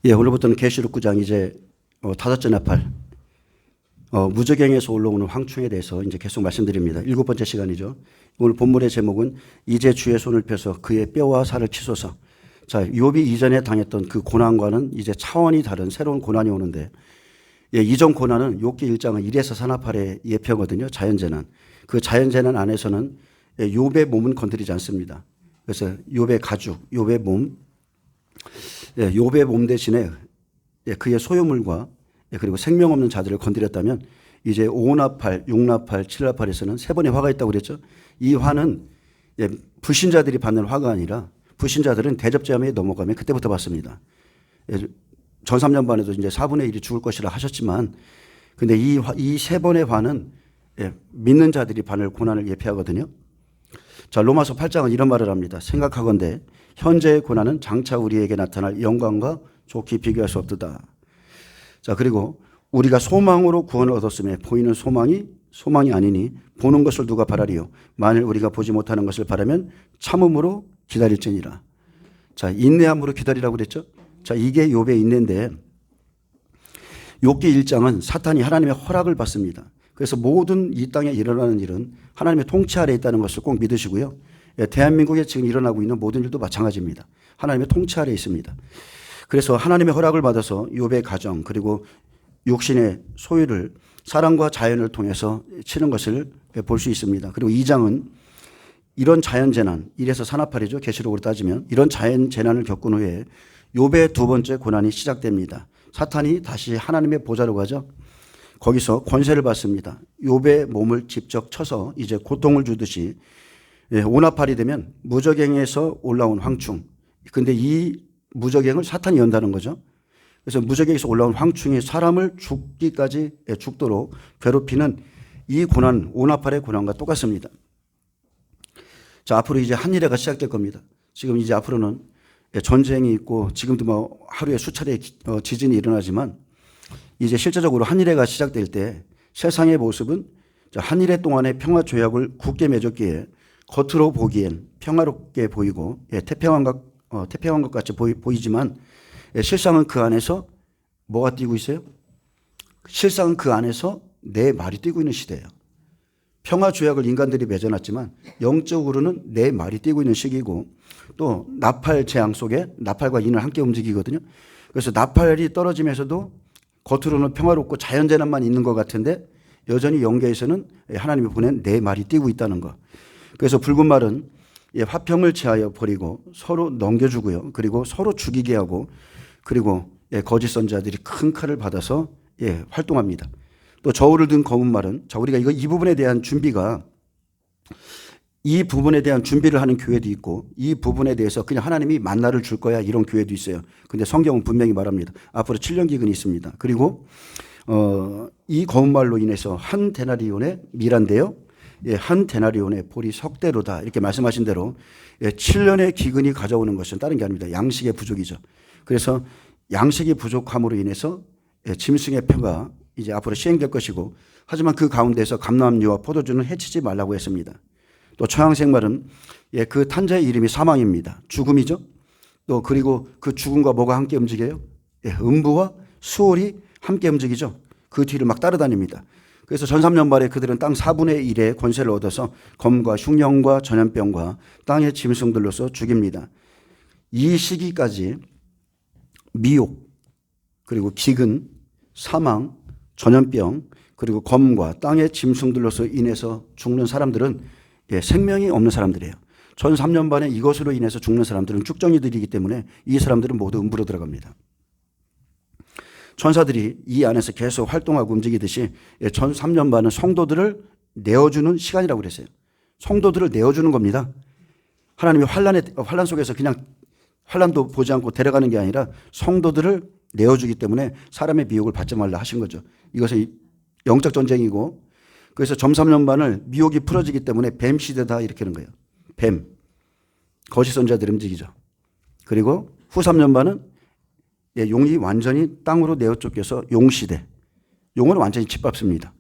예, 오늘부터는 계시록 9장 이제 다섯째 나팔 무저갱에서 올라오는 황충에 대해서 이제 계속 말씀드립니다. 7번째 시간이죠. 오늘 본문의 제목은 이제 주의 손을 펴서 그의 뼈와 살을 치소서. 자, 욥이 이전에 당했던 그 고난과는 이제 차원이 다른 새로운 고난이 오는데, 예, 이전 고난은 욥기 1장은 일에서 사나팔의 예표거든요. 자연재난. 그 자연재난 안에서는 욥의 몸은 건드리지 않습니다. 그래서 욥의 가죽, 욥의 몸, 예, 욥의 몸 대신에 그의 소유물과 그리고 생명 없는 자들을 건드렸다면 이제 5나팔, 6나팔, 7나팔에서는 세 번의 화가 있다고 그랬죠. 이 화는 불신자들이 받는 화가 아니라 불신자들은 대접제함에 넘어가면 그때부터 받습니다. 전 3년 반에도 이제 4분의 1이 죽을 것이라 하셨지만 근데 이 세 번의 화는 믿는 자들이 받을 고난을 예표하거든요. 자, 로마서 8장은 이런 말을 합니다. 생각하건대 현재의 고난은 장차 우리에게 나타날 영광과 좋게 비교할 수 없도다. 자, 그리고 우리가 소망으로 구원을 얻었음에 보이는 소망이 아니니 보는 것을 누가 바라리요. 만일 우리가 보지 못하는 것을 바라면 참음으로 기다릴지니라. 자, 인내함으로 기다리라고 그랬죠. 자, 이게 욥의 인내인데 욥기 1장은 사탄이 하나님의 허락을 받습니다. 그래서 모든 이 땅에 일어나는 일은 하나님의 통치 아래에 있다는 것을 꼭 믿으시고요. 대한민국에 지금 일어나고 있는 모든 일도 마찬가지입니다. 하나님의 통치 아래에 있습니다. 그래서 하나님의 허락을 받아서 욥의 가정 그리고 육신의 소유를 사랑과 자연을 통해서 치는 것을 볼 수 있습니다. 그리고 2장은 이런 자연재난, 이래서 산나팔이죠. 계시록으로 따지면 이런 자연재난을 겪은 후에 욥의 두 번째 고난이 시작됩니다. 사탄이 다시 하나님의 보좌로 가죠. 거기서 권세를 받습니다. 욥의 몸을 직접 쳐서 이제 고통을 주듯이 5나팔이 되면 무저갱에서 올라온 황충. 근데 이 무저갱을 사탄이 연다는 거죠. 그래서 무저갱에서 올라온 황충이 사람을 죽도록 괴롭히는 이 고난, 5나팔의 고난과 똑같습니다. 자, 앞으로 이제 한일해가 시작될 겁니다. 지금 이제 앞으로는 전쟁이 있고 지금도 뭐 하루에 수차례 지진이 일어나지만 이제 실제적으로 한일해가 시작될 때 세상의 모습은 한일해 동안의 평화 조약을 굳게 맺었기에 겉으로 보기엔 평화롭게 보이고 태평한 것 같이 보이지만 실상은 그 안에서 뭐가 뛰고 있어요? 실상은 그 안에서 내 말이 뛰고 있는 시대예요. 평화 조약을 인간들이 맺어놨지만 영적으로는 내 말이 뛰고 있는 시기고 또 나팔 재앙 속에 나팔과 인을 함께 움직이거든요. 그래서 나팔이 떨어지면서도 겉으로는 평화롭고 자연재난만 있는 것 같은데 여전히 영계에서는 하나님이 보낸 내 말이 뛰고 있다는 것. 그래서 붉은 말은 화평을 취하여 버리고 서로 넘겨주고요. 그리고 서로 죽이게 하고 그리고 거짓 선자들이 큰 칼을 받아서 활동합니다. 또 저울을 든 검은 말은 자, 우리가 이 부분에 대한 준비가 이 부분에 대한 준비를 하는 교회도 있고 이 부분에 대해서 그냥 하나님이 만나를 줄 거야 이런 교회도 있어요. 근데 성경은 분명히 말합니다. 앞으로 7년 기근이 있습니다. 그리고 이 검은 말로 인해서 한 데나리온의 미란데요. 한 데나리온의 볼이 석대로다 이렇게 말씀하신 대로 7년의 기근이 가져오는 것은 다른 게 아닙니다. 양식의 부족이죠. 그래서 양식이 부족함으로 인해서 짐승의 표가 이제 앞으로 시행될 것이고 하지만 그 가운데서 감람류와 포도주는 해치지 말라고 했습니다. 또 초양생말은 그 탄자의 이름이 사망입니다. 죽음이죠. 또 그리고 그 죽음과 뭐가 함께 움직여요? 음부와 수월이 함께 움직이죠. 그 뒤를 막 따라다닙니다. 그래서 전 3년 말에 그들은 땅 4분의 1의 권세를 얻어서 검과 흉령과 전염병과 땅의 짐승들로서 죽입니다. 이 시기까지 미혹 그리고 기근, 사망, 전염병 그리고 검과 땅의 짐승들로서 인해서 죽는 사람들은 생명이 없는 사람들이에요. 전 3년 반에 이것으로 인해서 죽는 사람들은 쭉정이들이기 때문에 이 사람들은 모두 음부로 들어갑니다. 천사들이 이 안에서 계속 활동하고 움직이듯이 전 3년 반은 성도들을 내어주는 시간이라고 그랬어요. 성도들을 내어주는 겁니다. 하나님이 환란 속에서 그냥 환란도 보지 않고 데려가는 게 아니라 성도들을 내어주기 때문에 사람의 미혹을 받지 말라 하신 거죠. 이것은 영적 전쟁이고 그래서 점 3년 반을 미혹이 풀어지기 때문에 뱀 시대다 이렇게 하는 거예요. 뱀. 거짓 선자들이 움직이죠. 그리고 후 3년 반은 용이 완전히 땅으로 내어 쫓겨서 용시대. 용은 완전히 짓밟습니다.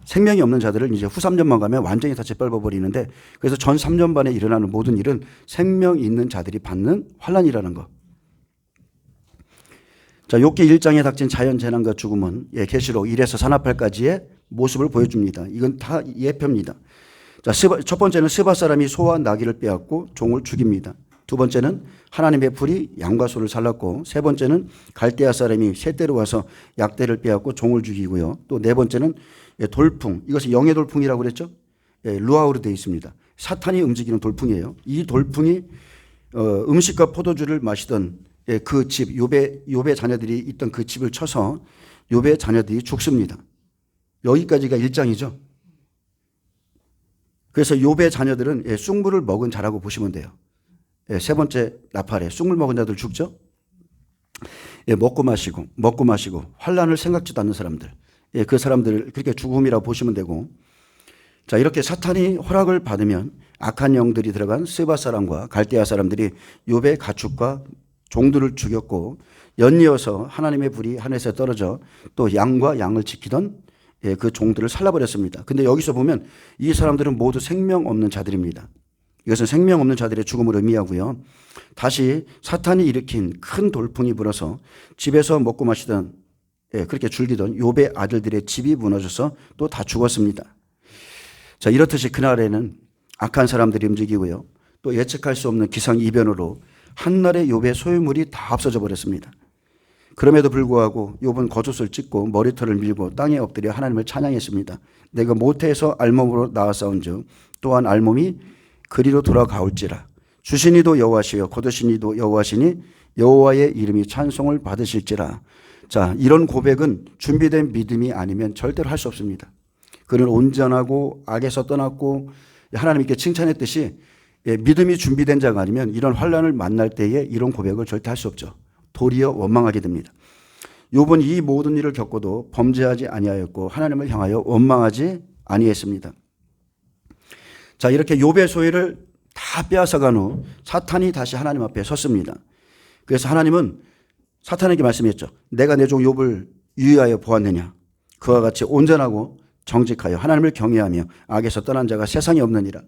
생명이 없는 자들을 이제 후 3년만 가면 완전히 다 짓밟아 버리는데 그래서 전 3년 반에 일어나는 모든 일은 생명 있는 자들이 받는 환란이라는 것. 자, 욥기 1장에 닥친 자연 재난과 죽음은 계시록 1에서 산나팔까지의 모습을 보여줍니다. 이건 다 예표입니다. 자, 첫 번째는 스바 사람이 소와 나귀를 빼앗고 종을 죽입니다. 두 번째는 하나님의 불이 양과 소를 살랐고, 세 번째는 갈대아 사람이 셋대로 와서 약대를 빼앗고 종을 죽이고요. 또 네 번째는 돌풍, 이것이 영의 돌풍이라고 그랬죠. 루아우로 되어 있습니다. 사탄이 움직이는 돌풍이에요. 이 돌풍이 음식과 포도주를 마시던 그 집, 욥의 자녀들이 있던 그 집을 쳐서 욥의 자녀들이 죽습니다. 여기까지가 1장이죠. 그래서 욥의 자녀들은 쑥물을 먹은 자라고 보시면 돼요. 세 번째 나팔에 쑥물 먹은 자들 죽죠. 먹고 마시고 환난을 생각지도 않는 사람들, 그 사람들을 그렇게 죽음이라고 보시면 되고, 자, 이렇게 사탄이 허락을 받으면 악한 영들이 들어간 스바 사람과 갈대아 사람들이 욥의 가축과 종들을 죽였고, 연이어서 하나님의 불이 하늘에서 떨어져 또 양과 양을 지키던 그 종들을 살라버렸습니다. 근데 여기서 보면 이 사람들은 모두 생명 없는 자들입니다. 이것은 생명 없는 자들의 죽음을 의미하고요. 다시 사탄이 일으킨 큰 돌풍이 불어서 집에서 먹고 마시던, 그렇게 즐기던 욥의 아들들의 집이 무너져서 또 다 죽었습니다. 자, 이렇듯이 그날에는 악한 사람들이 움직이고요. 또 예측할 수 없는 기상이변으로 한날에 욥의 소유물이 다 없어져 버렸습니다. 그럼에도 불구하고 욥은 겉옷을 찢고 머리털을 밀고 땅에 엎드려 하나님을 찬양했습니다. 내가 모태에서 알몸으로 나아싸운즉 또한 알몸이 그리로 돌아가올지라. 주신 이도 여호와시요 거두신 이도 여호와시니 여호와의 이름이 찬송을 받으실지라. 자, 이런 고백은 준비된 믿음이 아니면 절대로 할 수 없습니다. 그는 온전하고 악에서 떠났고 하나님께 칭찬했듯이 믿음이 준비된 자가 아니면 이런 환난을 만날 때에 이런 고백을 절대 할 수 없죠. 도리어 원망하게 됩니다. 욥은 이 모든 일을 겪고도 범죄하지 아니하였고 하나님을 향하여 원망하지 아니했습니다. 자, 이렇게 욥의 소유를 다 빼앗아간 후 사탄이 다시 하나님 앞에 섰습니다. 그래서 하나님은 사탄에게 말씀했죠. 내가 내 종 욥을 유의하여 보았느냐. 그와 같이 온전하고 정직하여 하나님을 경외하며 악에서 떠난 자가 세상에 없느니라.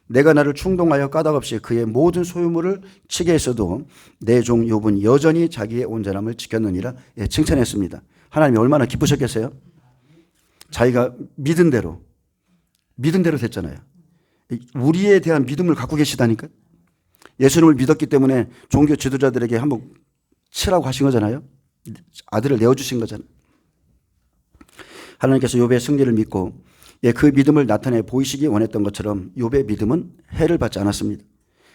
내가 나를 충동하여 까닭없이 그의 모든 소유물을 치게 했어도 내 종 욥은 여전히 자기의 온전함을 지켰느니라. 칭찬했습니다. 하나님이 얼마나 기쁘셨겠어요? 자기가 믿은 대로 됐잖아요. 우리에 대한 믿음을 갖고 계시다니까. 예수님을 믿었기 때문에 종교 지도자들에게 한번 치라고 하신 거잖아요. 아들을 내어주신 거잖아요. 하나님께서 욥의 승리를 믿고 그 믿음을 나타내 보이시기 원했던 것처럼 욥의 믿음은 해를 받지 않았습니다.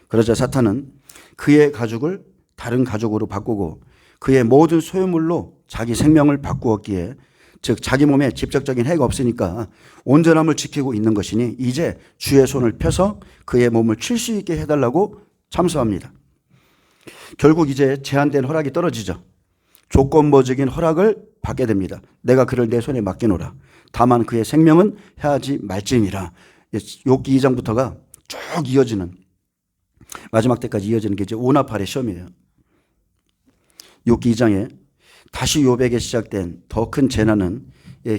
그러자 사탄은 그의 가죽을 다른 가죽으로 바꾸고 그의 모든 소유물로 자기 생명을 바꾸었기에, 즉 자기 몸에 직접적인 해가 없으니까 온전함을 지키고 있는 것이니 이제 주의 손을 펴서 그의 몸을 칠 수 있게 해달라고 참소합니다. 결국 이제 제한된 허락이 떨어지죠. 조건부적인 허락을 받게 됩니다. 내가 그를 내 손에 맡기노라. 다만 그의 생명은 해하지 말지니라. 욥기 2장부터가 쭉 이어지는, 마지막 때까지 이어지는 게 이제 오나팔의 시험이에요. 욥기 2장에 다시 욥에게 시작된 더 큰 재난은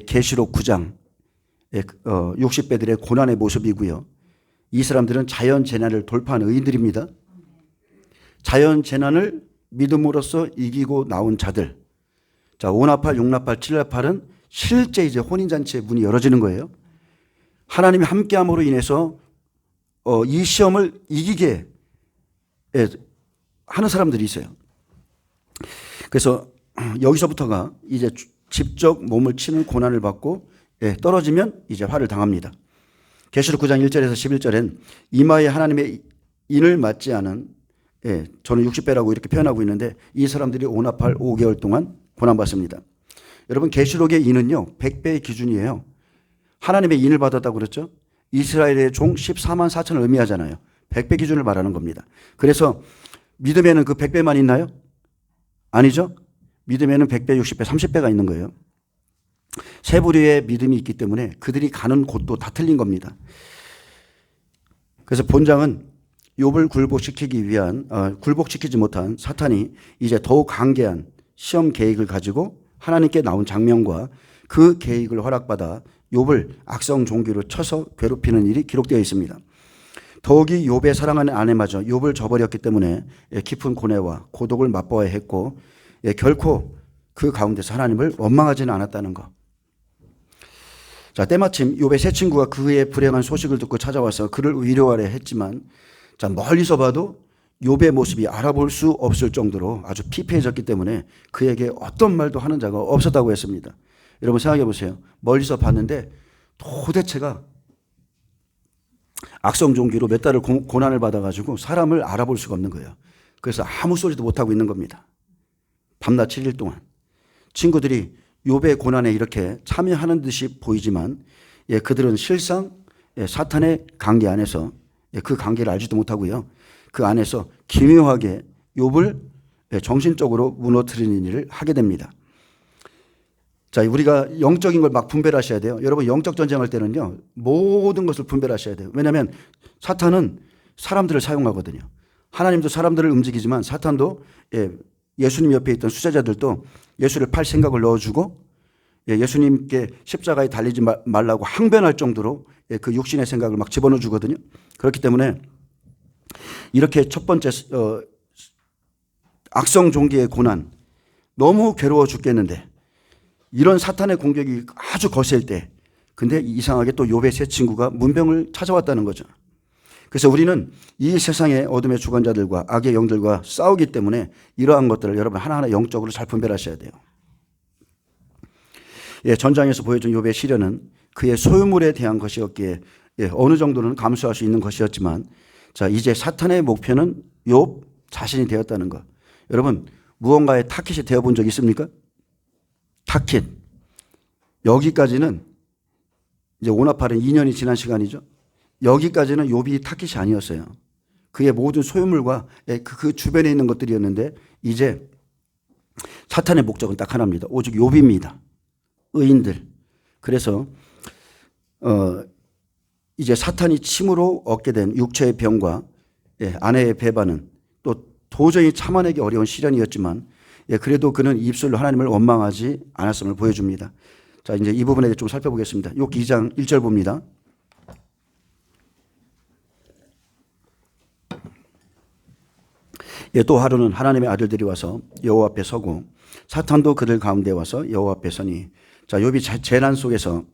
계시록 9장 60배들의 고난의 모습이고요. 이 사람들은 자연 재난을 돌파한 의인들입니다. 자연 재난을 믿음으로써 이기고 나온 자들. 자, 5나팔, 6나팔, 7나팔은 실제 이제 혼인잔치의 문이 열어지는 거예요. 하나님이 함께함으로 인해서 이 시험을 이기게 하는 사람들이 있어요. 그래서 여기서부터가 이제 직접 몸을 치는 고난을 받고 떨어지면 이제 화를 당합니다. 계시록 9장 1절에서 11절엔 이마에 하나님의 인을 맞지 않은, 저는 60배라고 이렇게 표현하고 있는데 이 사람들이 5나팔 5개월 동안 고난받습니다. 여러분, 계시록의 인은요 100배의 기준이에요. 하나님의 인을 받았다고 그랬죠. 이스라엘의 종 14만 4천을 의미하잖아요. 100배 기준을 말하는 겁니다. 그래서 믿음에는 그 100배만 있나요? 아니죠. 믿음에는 100배, 60배, 30배가 있는 거예요. 세 부류의 믿음이 있기 때문에 그들이 가는 곳도 다 틀린 겁니다. 그래서 본장은 욥을 굴복시키지 못한 사탄이 이제 더욱 강계한 시험 계획을 가지고 하나님께 나온 장면과 그 계획을 허락받아 욥을 악성 종기로 쳐서 괴롭히는 일이 기록되어 있습니다. 더욱이 욥의 사랑하는 아내마저 욥을 저버렸기 때문에 깊은 고뇌와 고독을 맛보아야 했고, 결코 그 가운데서 하나님을 원망하지는 않았다는 것. 자, 때마침 욥의 세 친구가 그의 불행한 소식을 듣고 찾아와서 그를 위로하려 했지만, 자, 멀리서 봐도 욥의 모습이 알아볼 수 없을 정도로 아주 피폐해졌기 때문에 그에게 어떤 말도 하는 자가 없었다고 했습니다. 여러분 생각해 보세요. 멀리서 봤는데 도대체가 악성 종기로 몇 달을 고난을 받아가지고 사람을 알아볼 수가 없는 거예요. 그래서 아무 소리도 못하고 있는 겁니다. 밤낮 7일 동안. 친구들이 욥의 고난에 이렇게 참여하는 듯이 보이지만, 그들은 실상 사탄의 관계 안에서 그 관계를 알지도 못하고요. 그 안에서 기묘하게 욥을 정신적으로 무너뜨리는 일을 하게 됩니다. 자, 우리가 영적인 걸 막 분별하셔야 돼요. 여러분 영적 전쟁할 때는요, 모든 것을 분별하셔야 돼요. 왜냐하면 사탄은 사람들을 사용하거든요. 하나님도 사람들을 움직이지만 사탄도 예수님 옆에 있던 수제자들도 예수를 팔 생각을 넣어주고 예수님께 십자가에 달리지 말라고 항변할 정도로 그 육신의 생각을 막 집어넣어 주거든요. 그렇기 때문에 이렇게 첫 번째 악성 종기의 고난, 너무 괴로워 죽겠는데 이런 사탄의 공격이 아주 거셀 때, 근데 이상하게 또 욥의 세 친구가 문병을 찾아왔다는 거죠. 그래서 우리는 이 세상의 어둠의 주관자들과 악의 영들과 싸우기 때문에 이러한 것들을 여러분 하나하나 영적으로 잘 분별하셔야 돼요. 전장에서 보여준 욥의 시련은 그의 소유물에 대한 것이었기에 어느 정도는 감수할 수 있는 것이었지만, 자, 이제 사탄의 목표는 욥 자신이 되었다는 것. 여러분 무언가에 타깃이 되어본 적 있습니까? 타깃. 여기까지는 이제 오나팔은 2년이 지난 시간이죠. 여기까지는 욥이 타깃이 아니었어요. 그의 모든 소유물과 그 주변에 있는 것들이었는데 이제 사탄의 목적은 딱 하나입니다. 오직 욥입니다. 의인들. 그래서 이제 사탄이 침으로 얻게 된 육체의 병과 아내의 배반은 또 도저히 참아내기 어려운 시련이었지만, 그래도 그는 입술로 하나님을 원망하지 않았음을 보여줍니다. 자, 이제 이 부분에 대해 좀 살펴보겠습니다. 욥기 2장 1절 봅니다. 또 하루는 하나님의 아들들이 와서 여호와 앞에 서고 사탄도 그들 가운데 와서 여호와 앞에 서니. 자, 욥이 재난 속에서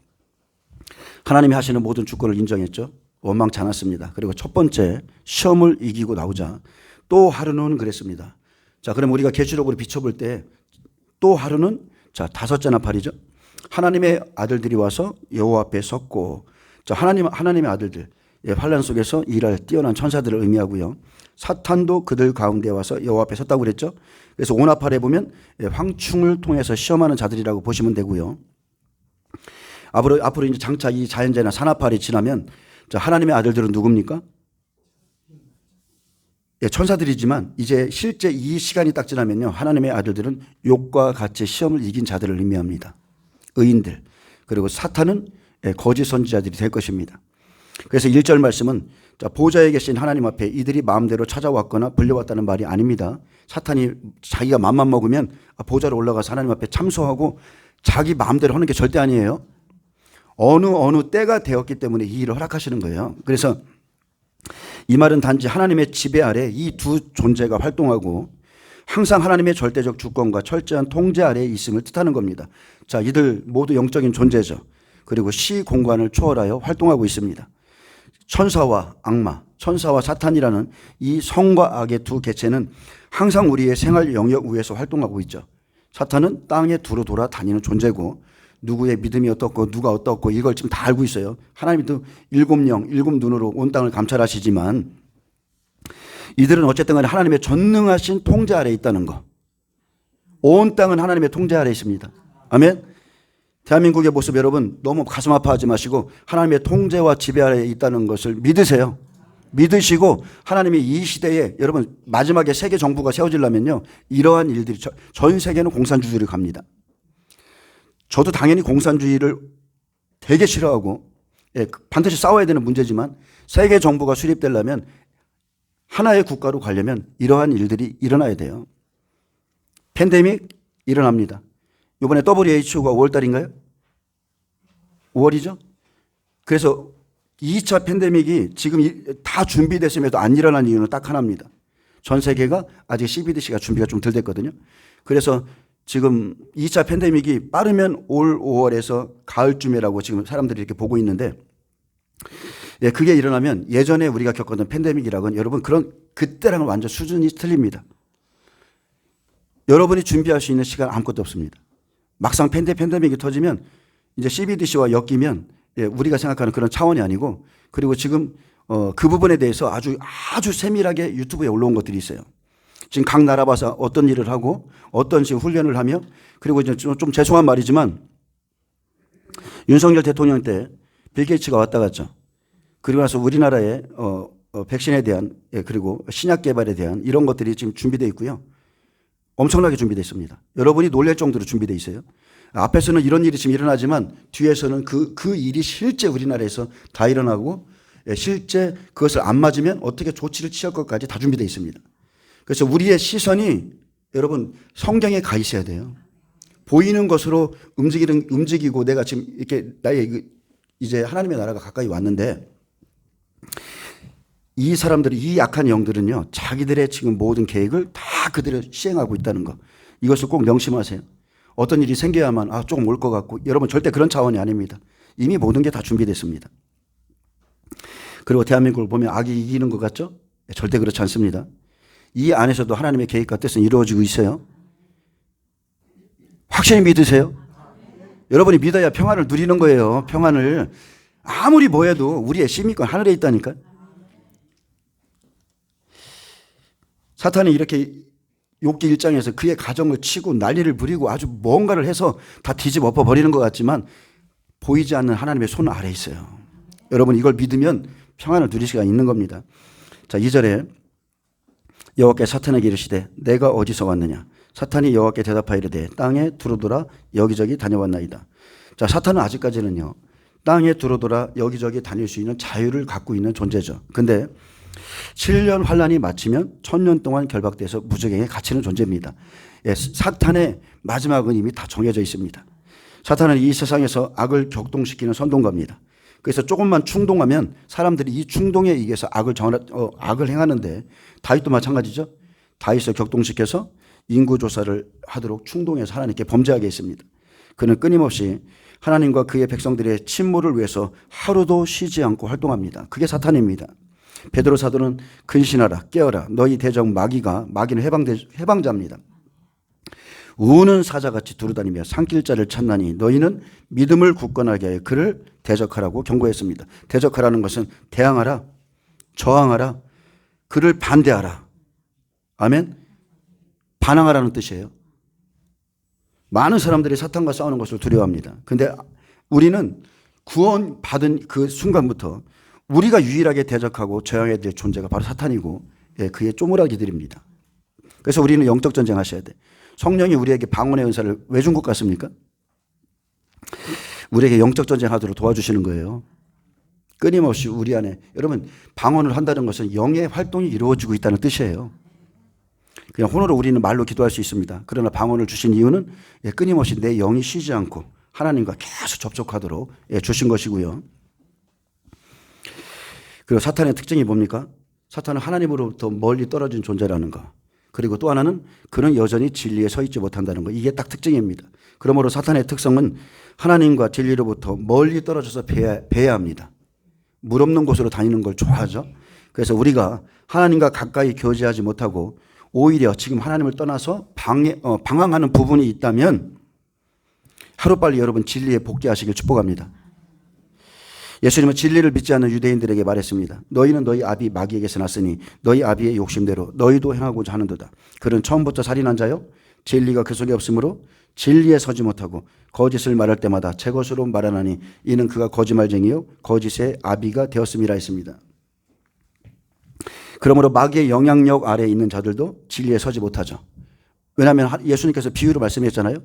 하나님이 하시는 모든 주권을 인정했죠. 원망치 않았습니다. 그리고 첫 번째 시험을 이기고 나오자 또 하루는 그랬습니다. 자, 그럼 우리가 계시록으로 비춰볼 때 또 하루는, 자, 다섯째 나팔이죠. 하나님의 아들들이 와서 여호와 앞에 섰고, 자, 하나님의 아들들, 환란 속에서 일할 뛰어난 천사들을 의미하고요. 사탄도 그들 가운데 와서 여호와 앞에 섰다고 그랬죠. 그래서 오나팔에 보면 황충을 통해서 시험하는 자들이라고 보시면 되고요. 앞으로 이제 장차 이 자연재나 산나팔이 지나면, 자, 하나님의 아들들은 누굽니까? 천사들이지만 이제 실제 이 시간이 딱 지나면요, 하나님의 아들들은 욥과 같이 시험을 이긴 자들을 의미합니다. 의인들. 그리고 사탄은 거짓 선지자들이 될 것입니다. 그래서 1절 말씀은, 자, 보좌에 계신 하나님 앞에 이들이 마음대로 찾아왔거나 불려왔다는 말이 아닙니다. 사탄이 자기가 맘만 먹으면 보좌로 올라가서 하나님 앞에 참소하고 자기 마음대로 하는 게 절대 아니에요. 어느 때가 되었기 때문에 이 일을 허락하시는 거예요. 그래서 이 말은 단지 하나님의 지배 아래 이 두 존재가 활동하고 항상 하나님의 절대적 주권과 철저한 통제 아래에 있음을 뜻하는 겁니다. 자, 이들 모두 영적인 존재죠. 그리고 시 공간을 초월하여 활동하고 있습니다. 천사와 악마, 천사와 사탄이라는 이 성과 악의 두 개체는 항상 우리의 생활 영역 위에서 활동하고 있죠. 사탄은 땅에 두루 돌아다니는 존재고, 누구의 믿음이 어떻고 누가 어떻고 이걸 지금 다 알고 있어요. 하나님도 일곱 영, 일곱 눈으로 온 땅을 감찰하시지만 이들은 어쨌든 간에 하나님의 전능하신 통제 아래에 있다는 거. 온 땅은 하나님의 통제 아래에 있습니다. 아멘. 대한민국의 모습 여러분 너무 가슴 아파하지 마시고 하나님의 통제와 지배 아래에 있다는 것을 믿으세요. 믿으시고 하나님이 이 시대에 여러분 마지막에 세계 정부가 세워지려면요, 이러한 일들이 전 세계는 공산주의를 갑니다. 저도 당연히 공산주의를 되게 싫어하고 반드시 싸워야 되는 문제지만 세계 정부가 수립되려면 하나의 국가로 가려면 이러한 일들이 일어나야 돼요. 팬데믹 일어납니다. 이번에 WHO가 5월달인가요? 5월이죠? 그래서 2차 팬데믹이 지금 다 준비됐음에도 안 일어난 이유는 딱 하나입니다. 전 세계가 아직 CBDC가 준비가 좀 덜 됐거든요. 그래서 지금 2차 팬데믹이 빠르면 올 5월에서 가을쯤이라고 지금 사람들이 이렇게 보고 있는데, 예, 그게 일어나면 예전에 우리가 겪었던 팬데믹이라고는 여러분 그때랑은 완전 수준이 틀립니다. 여러분이 준비할 수 있는 시간 아무것도 없습니다. 막상 팬데믹이 터지면 이제 CBDC와 엮이면, 예, 우리가 생각하는 그런 차원이 아니고, 그리고 지금 그 부분에 대해서 아주 세밀하게 유튜브에 올라온 것들이 있어요. 지금 각 나라 봐서 어떤 일을 하고 어떤 지금 훈련을 하며, 그리고 이제 좀 죄송한 말이지만 윤석열 대통령 때 빌 게이츠가 왔다 갔죠. 그리고 나서 우리나라의 백신에 대한, 예, 그리고 신약 개발에 대한 이런 것들이 지금 준비되어 있고요. 엄청나게 준비되어 있습니다. 여러분이 놀랄 정도로 준비되어 있어요. 앞에서는 이런 일이 지금 일어나지만 뒤에서는 그 일이 실제 우리나라에서 다 일어나고, 예, 실제 그것을 안 맞으면 어떻게 조치를 취할 것까지 다 준비되어 있습니다. 그래서 우리의 시선이 여러분 성경에 가 있어야 돼요. 보이는 것으로 움직이고 내가 지금 이렇게 나의 이제 하나님의 나라가 가까이 왔는데, 이 사람들이, 이 약한 영들은요, 자기들의 지금 모든 계획을 다 그대로 시행하고 있다는 거. 이것을 꼭 명심하세요. 어떤 일이 생겨야만 조금 올 것 같고, 여러분 절대 그런 차원이 아닙니다. 이미 모든 게 다 준비됐습니다. 그리고 대한민국을 보면 악이 이기는 것 같죠? 절대 그렇지 않습니다. 이 안에서도 하나님의 계획과 뜻은 이루어지고 있어요. 확실히 믿으세요? 여러분이 믿어야 평안을 누리는 거예요. 평안을. 아무리 뭐 해도 우리의 시민권 하늘에 있다니까. 사탄이 이렇게 욥기 1장에서 그의 가정을 치고 난리를 부리고 아주 뭔가를 해서 다 뒤집어 엎어 버리는 것 같지만 보이지 않는 하나님의 손 아래에 있어요. 여러분 이걸 믿으면 평안을 누릴 수가 있는 겁니다. 자, 2절에 여호와께 사탄에게 이르시되 내가 어디서 왔느냐. 사탄이 여호와께 대답하여 이르되 땅에 두루돌아 여기저기 다녀왔나이다. 자, 사탄은 아직까지는요, 땅에 두루돌아 여기저기 다닐 수 있는 자유를 갖고 있는 존재죠. 근데 7년 환란이 마치면 1000년 동안 결박돼서 무저갱에 갇히는 존재입니다. 예, 사탄의 마지막은 이미 다 정해져 있습니다. 사탄은 이 세상에서 악을 격동시키는 선동가입니다. 그래서 조금만 충동하면 사람들이 이 충동에 의해서 악을 행하는데, 다윗도 마찬가지죠. 다윗을 격동시켜서 인구조사를 하도록 충동해서 하나님께 범죄하게 했습니다. 그는 끊임없이 하나님과 그의 백성들의 침몰을 위해서 하루도 쉬지 않고 활동합니다. 그게 사탄입니다. 베드로 사도는 근신하라 깨어라 너희 대적 마귀는 해방자입니다. 우는 사자같이 두루다니며 산길자를 찾나니 너희는 믿음을 굳건하게 하여 그를 대적하라고 경고했습니다. 대적하라는 것은 대항하라, 저항하라, 그를 반대하라. 아멘. 반항하라는 뜻이에요. 많은 사람들이 사탄과 싸우는 것을 두려워합니다. 그런데 우리는 구원받은 그 순간부터 우리가 유일하게 대적하고 저항해야 될 존재가 바로 사탄이고, 예, 그의 쪼무라기들입니다. 그래서 우리는 영적 전쟁 하셔야 돼. 성령이 우리에게 방언의 은사를 왜 준 것 같습니까? 우리에게 영적 전쟁 하도록 도와주시는 거예요. 끊임없이 우리 안에, 여러분 방언을 한다는 것은 영의 활동이 이루어지고 있다는 뜻이에요. 그냥 혼으로 우리는 말로 기도할 수 있습니다. 그러나 방언을 주신 이유는, 예, 끊임없이 내 영이 쉬지 않고 하나님과 계속 접촉하도록, 예, 주신 것이고요. 그리고 사탄의 특징이 뭡니까? 사탄은 하나님으로부터 멀리 떨어진 존재라는 거. 그리고 또 하나는 그는 여전히 진리에 서 있지 못한다는 거. 이게 딱 특징입니다. 그러므로 사탄의 특성은 하나님과 진리로부터 멀리 떨어져서 배회합니다. 물 없는 곳으로 다니는 걸 좋아하죠. 그래서 우리가 하나님과 가까이 교제하지 못하고 오히려 지금 하나님을 떠나서 방황하는 부분이 있다면 하루빨리 여러분 진리에 복귀하시길 축복합니다. 예수님은 진리를 믿지 않는 유대인들에게 말했습니다. 너희는 너희 아비 마귀에게서 났으니 너희 아비의 욕심대로 너희도 행하고자 하는도다. 그는 처음부터 살인한 자요 진리가 그 속에 없으므로 진리에 서지 못하고 거짓을 말할 때마다 제 것으로 말하나니 이는 그가 거짓말쟁이요 거짓의 아비가 되었음이라 했습니다. 그러므로 마귀의 영향력 아래에 있는 자들도 진리에 서지 못하죠. 왜냐하면 예수님께서 비유로 말씀하셨잖아요.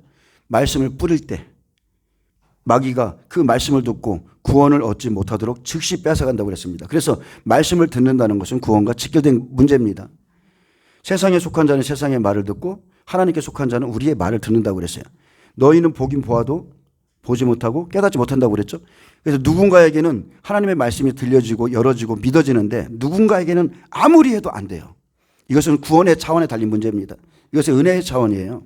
말씀을 뿌릴 때 마귀가 그 말씀을 듣고 구원을 얻지 못하도록 즉시 뺏어간다고 그랬습니다. 그래서 말씀을 듣는다는 것은 구원과 직결된 문제입니다. 세상에 속한 자는 세상의 말을 듣고 하나님께 속한 자는 우리의 말을 듣는다고 그랬어요. 너희는 보긴 보아도 보지 못하고 깨닫지 못한다고 그랬죠. 그래서 누군가에게는 하나님의 말씀이 들려지고 열어지고 믿어지는데 누군가에게는 아무리 해도 안 돼요. 이것은 구원의 차원에 달린 문제입니다. 이것은 은혜의 차원이에요.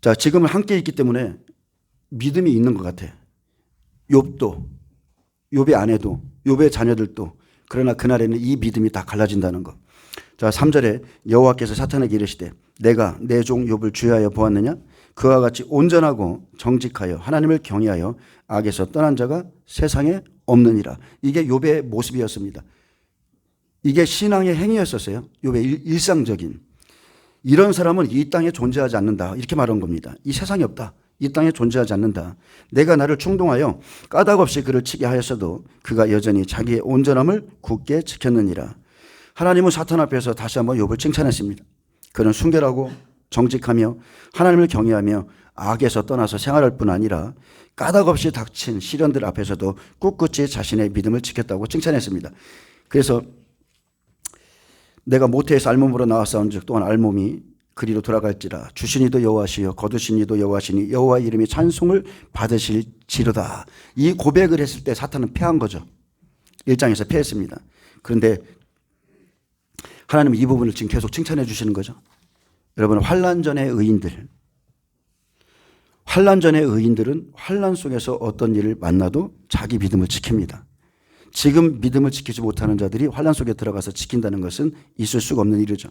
자, 지금은 함께 있기 때문에 믿음이 있는 것 같아. 욥도, 욥의 아내도, 욥의 자녀들도. 그러나 그날에는 이 믿음이 다 갈라진다는 것. 자, 3절에 여호와께서 사탄에게 이르시되 내가 내 종 욥을 주의하여 보았느냐? 그와 같이 온전하고 정직하여 하나님을 경외하여 악에서 떠난 자가 세상에 없느니라. 이게 욥의 모습이었습니다. 이게 신앙의 행위였었어요. 욥의 일상적인. 이런 사람은 이 땅에 존재하지 않는다. 이렇게 말한 겁니다. 이 세상에 없다. 이 땅에 존재하지 않는다. 내가 나를 충동하여 까닭없이 그를 치게 하였어도 그가 여전히 자기의 온전함을 굳게 지켰느니라. 하나님은 사탄 앞에서 다시 한번 욥을 칭찬했습니다. 그는 순결하고 정직하며 하나님을 경외하며 악에서 떠나서 생활할 뿐 아니라 까닭없이 닥친 시련들 앞에서도 꿋꿋이 자신의 믿음을 지켰다고 칭찬했습니다. 그래서 내가 모태에서 알몸으로 나왔사온 즉 또한 알몸이 그리로 돌아갈지라. 주시니도 여호와시여 거두시니도 여호와시니 여호와 이름이 찬송을 받으실지로다. 이 고백을 했을 때 사탄은 패한 거죠. 1장에서 패했습니다. 그런데 하나님은 이 부분을 지금 계속 칭찬해 주시는 거죠. 여러분, 환난 전의 의인들은 환난 속에서 어떤 일을 만나도 자기 믿음을 지킵니다. 지금 믿음을 지키지 못하는 자들이 환난 속에 들어가서 지킨다는 것은 있을 수가 없는 일이죠.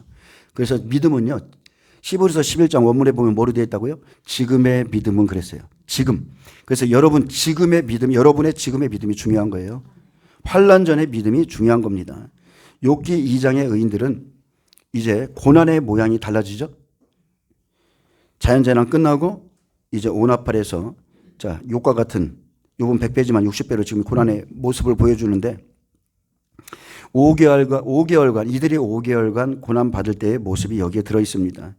그래서 믿음은요, 히브리서 11장 원문에 보면 뭐로 되어 있다고요? 지금의 믿음은 그랬어요. 지금. 그래서 여러분의 지금의 믿음이 중요한 거예요. 환난 전의 믿음이 중요한 겁니다. 욥기 2장의 의인들은 이제 고난의 모양이 달라지죠. 자연재난 끝나고 이제 오나팔에서 자, 욥과 같은 욥은 100배지만 60배로 지금 고난의 모습을 보여주는데 5개월간 이들이 5개월간 고난 받을 때의 모습이 여기에 들어 있습니다.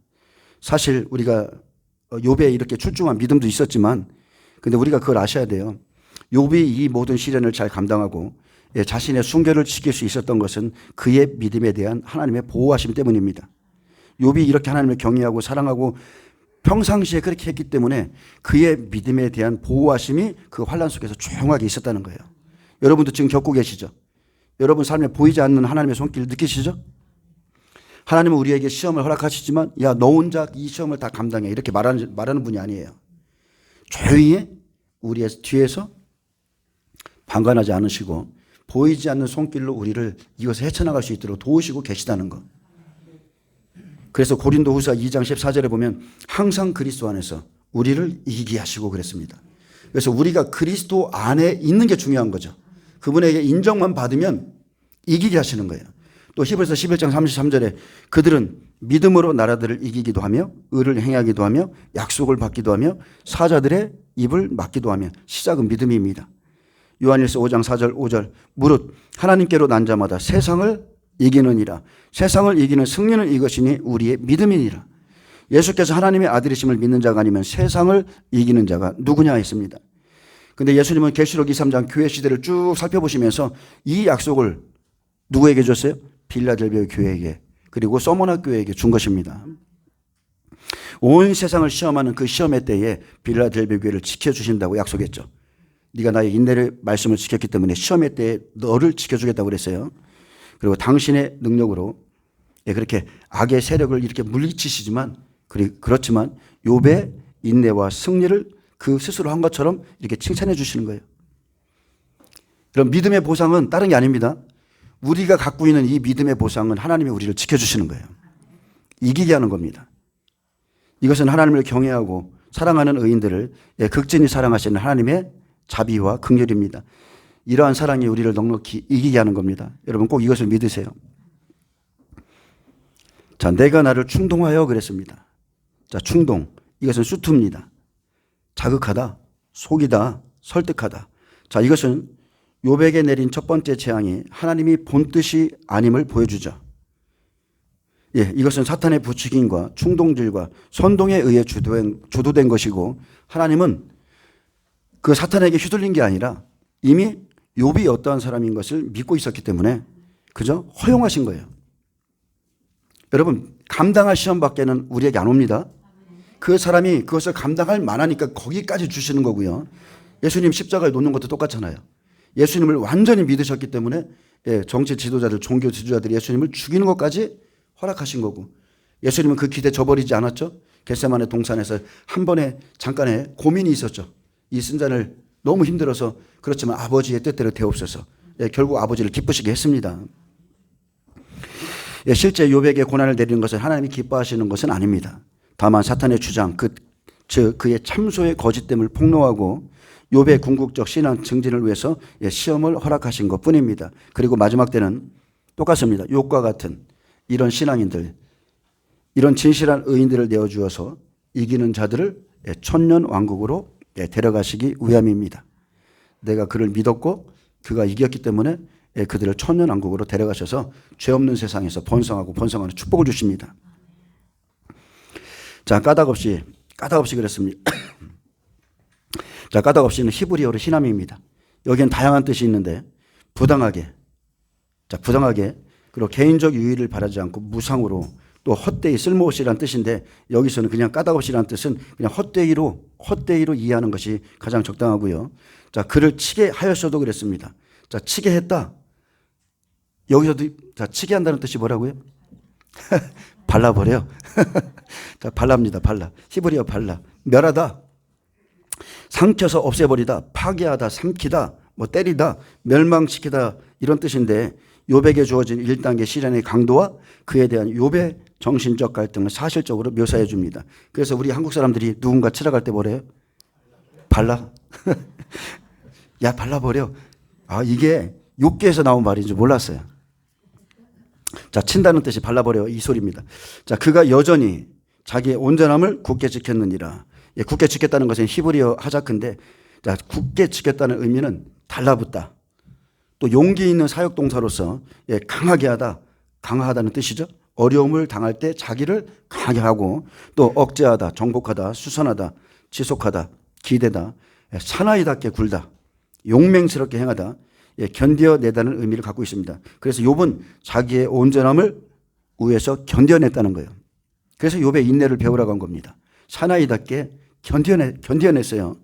사실 우리가 욥에 이렇게 출중한 믿음도 있었지만 근데 우리가 그걸 아셔야 돼요. 욥이 이 모든 시련을 잘 감당하고 자신의 순결을 지킬 수 있었던 것은 그의 믿음에 대한 하나님의 보호하심 때문입니다. 욥이 이렇게 하나님을 경외하고 사랑하고 평상시에 그렇게 했기 때문에 그의 믿음에 대한 보호하심이 그 환난 속에서 조용하게 있었다는 거예요. 여러분도 지금 겪고 계시죠? 여러분 삶에 보이지 않는 하나님의 손길을 느끼시죠? 하나님은 우리에게 시험을 허락하시지만 야, 너 혼자 이 시험을 다 감당해 이렇게 말하는 분이 아니에요. 조용히 우리의 뒤에서 방관하지 않으시고 보이지 않는 손길로 우리를 이것을 헤쳐나갈 수 있도록 도우시고 계시다는 것. 그래서 고린도후서 2장 14절에 보면 항상 그리스도 안에서 우리를 이기게 하시고 그랬습니다. 그래서 우리가 그리스도 안에 있는 게 중요한 거죠. 그분에게 인정만 받으면 이기게 하시는 거예요. 또 히브리서 11장 33절에 그들은 믿음으로 나라들을 이기기도 하며 의를 행하기도 하며 약속을 받기도 하며 사자들의 입을 막기도 하며 시작은 믿음입니다. 요한일서 5장 4절 5절 무릇 하나님께로 난 자마다 세상을 이기느니라. 세상을 이기는 승리는 이것이니 우리의 믿음이니라. 예수께서 하나님의 아들이심을 믿는 자가 아니면 세상을 이기는 자가 누구냐 했습니다. 그런데 예수님은 계시록 2, 3장 교회 시대를 쭉 살펴보시면서 이 약속을 누구에게 줬어요? 빌라델비아 교회에게 그리고 서머나 교회에게 준 것입니다. 온 세상을 시험하는 그 시험의 때에 빌라델비아 교회를 지켜주신다고 약속했죠. 네가 나의 인내를 말씀을 지켰기 때문에 시험의 때에 너를 지켜주겠다고 그랬어요. 그리고 당신의 능력으로 그렇게 악의 세력을 이렇게 물리치시지만 그렇지만 욥의 인내와 승리를 그 스스로 한 것처럼 이렇게 칭찬해 주시는 거예요. 그럼 믿음의 보상은 다른 게 아닙니다. 우리가 갖고 있는 이 믿음의 보상은 하나님이 우리를 지켜주시는 거예요. 이기게 하는 겁니다. 이것은 하나님을 경외하고 사랑하는 의인들을 극진히 사랑하시는 하나님의 자비와 긍휼입니다. 이러한 사랑이 우리를 넉넉히 이기게 하는 겁니다. 여러분 꼭 이것을 믿으세요. 자, 내가 나를 충동하여 그랬습니다. 자, 충동. 이것은 수투입니다. 자극하다, 속이다, 설득하다. 자, 이것은 욥에게 내린 첫 번째 재앙이 하나님이 본 뜻이 아님을 보여주죠. 이것은 사탄의 부추김과 충동질과 선동에 의해 주도된 것이고 하나님은 그 사탄에게 휘둘린 게 아니라 이미 욥이 어떠한 사람인 것을 믿고 있었기 때문에 그저 허용하신 거예요. 여러분 감당할 시험밖에는 우리에게 안 옵니다. 그 사람이 그것을 감당할 만하니까 거기까지 주시는 거고요. 예수님 십자가에 놓는 것도 똑같잖아요. 예수님을 완전히 믿으셨기 때문에 정치 지도자들, 종교 지도자들이 예수님을 죽이는 것까지 허락하신 거고 예수님은 그 기대 저버리지 않았죠. 겟세마네 동산에서 한 번에 잠깐의 고민이 있었죠. 이 순잔을 너무 힘들어서 그렇지만 아버지의 뜻대로 되옵소서. 결국 아버지를 기쁘시게 했습니다. 실제 욥에게 고난을 내리는 것은 하나님이 기뻐하시는 것은 아닙니다. 다만 사탄의 주장, 즉 그의 참소의 거짓됨을 폭로하고 욥의 궁극적 신앙 증진을 위해서 시험을 허락하신 것뿐입니다. 그리고 마지막 때는 똑같습니다. 욥과 같은 이런 신앙인들, 이런 진실한 의인들을 내어주어서 이기는 자들을 천년 왕국으로 데려가시기 위함입니다. 내가 그를 믿었고 그가 이겼기 때문에 그들을 천년 왕국으로 데려가셔서 죄 없는 세상에서 번성하고 번성하는 축복을 주십니다. 자, 까닭없이 그랬습니다. 자, 까닭없이는 히브리어로 희남입니다. 여기엔 다양한 뜻이 있는데 부당하게, 그리고 개인적 유의를 바라지 않고 무상으로, 또 헛되이 쓸모없이란 뜻인데 여기서는 그냥 까닭없이란 뜻은 그냥 헛되이로 이해하는 것이 가장 적당하고요. 자, 그를 치게 하였어도 그랬습니다. 자, 치게 했다. 여기서도 자, 치게 한다는 뜻이 뭐라고요? 발라버려. 자, 발랍니다. 발라. 히브리어 발라. 멸하다. 삼켜서 없애버리다. 파괴하다. 삼키다. 뭐 때리다. 멸망시키다. 이런 뜻인데 욥에게 주어진 1단계 시련의 강도와 그에 대한 욥의 정신적 갈등을 사실적으로 묘사해 줍니다. 그래서 우리 한국 사람들이 누군가 치러갈 때 뭐래요? 발라. 야, 발라버려. 아, 이게 욥기에서 나온 말인지 몰랐어요. 자, 친다는 뜻이 발라버려 이 소리입니다. 자, 그가 여전히 자기의 온전함을 굳게 지켰느니라. 굳게 지켰다는 것은 히브리어 하자크인데, 자, 굳게 지켰다는 의미는 달라붙다. 또 용기 있는 사역 동사로서 강하게 하다, 강하다는 뜻이죠. 어려움을 당할 때 자기를 강하게 하고, 또 억제하다, 정복하다, 수선하다, 지속하다, 기대다, 사나이답게 굴다, 용맹스럽게 행하다, 견뎌내다는 의미를 갖고 있습니다. 그래서 욥은 자기의 온전함을 위해서 견뎌냈다는 거예요. 그래서 욥의 인내를 배우라고 한 겁니다. 사나이답게 견뎌냈어요.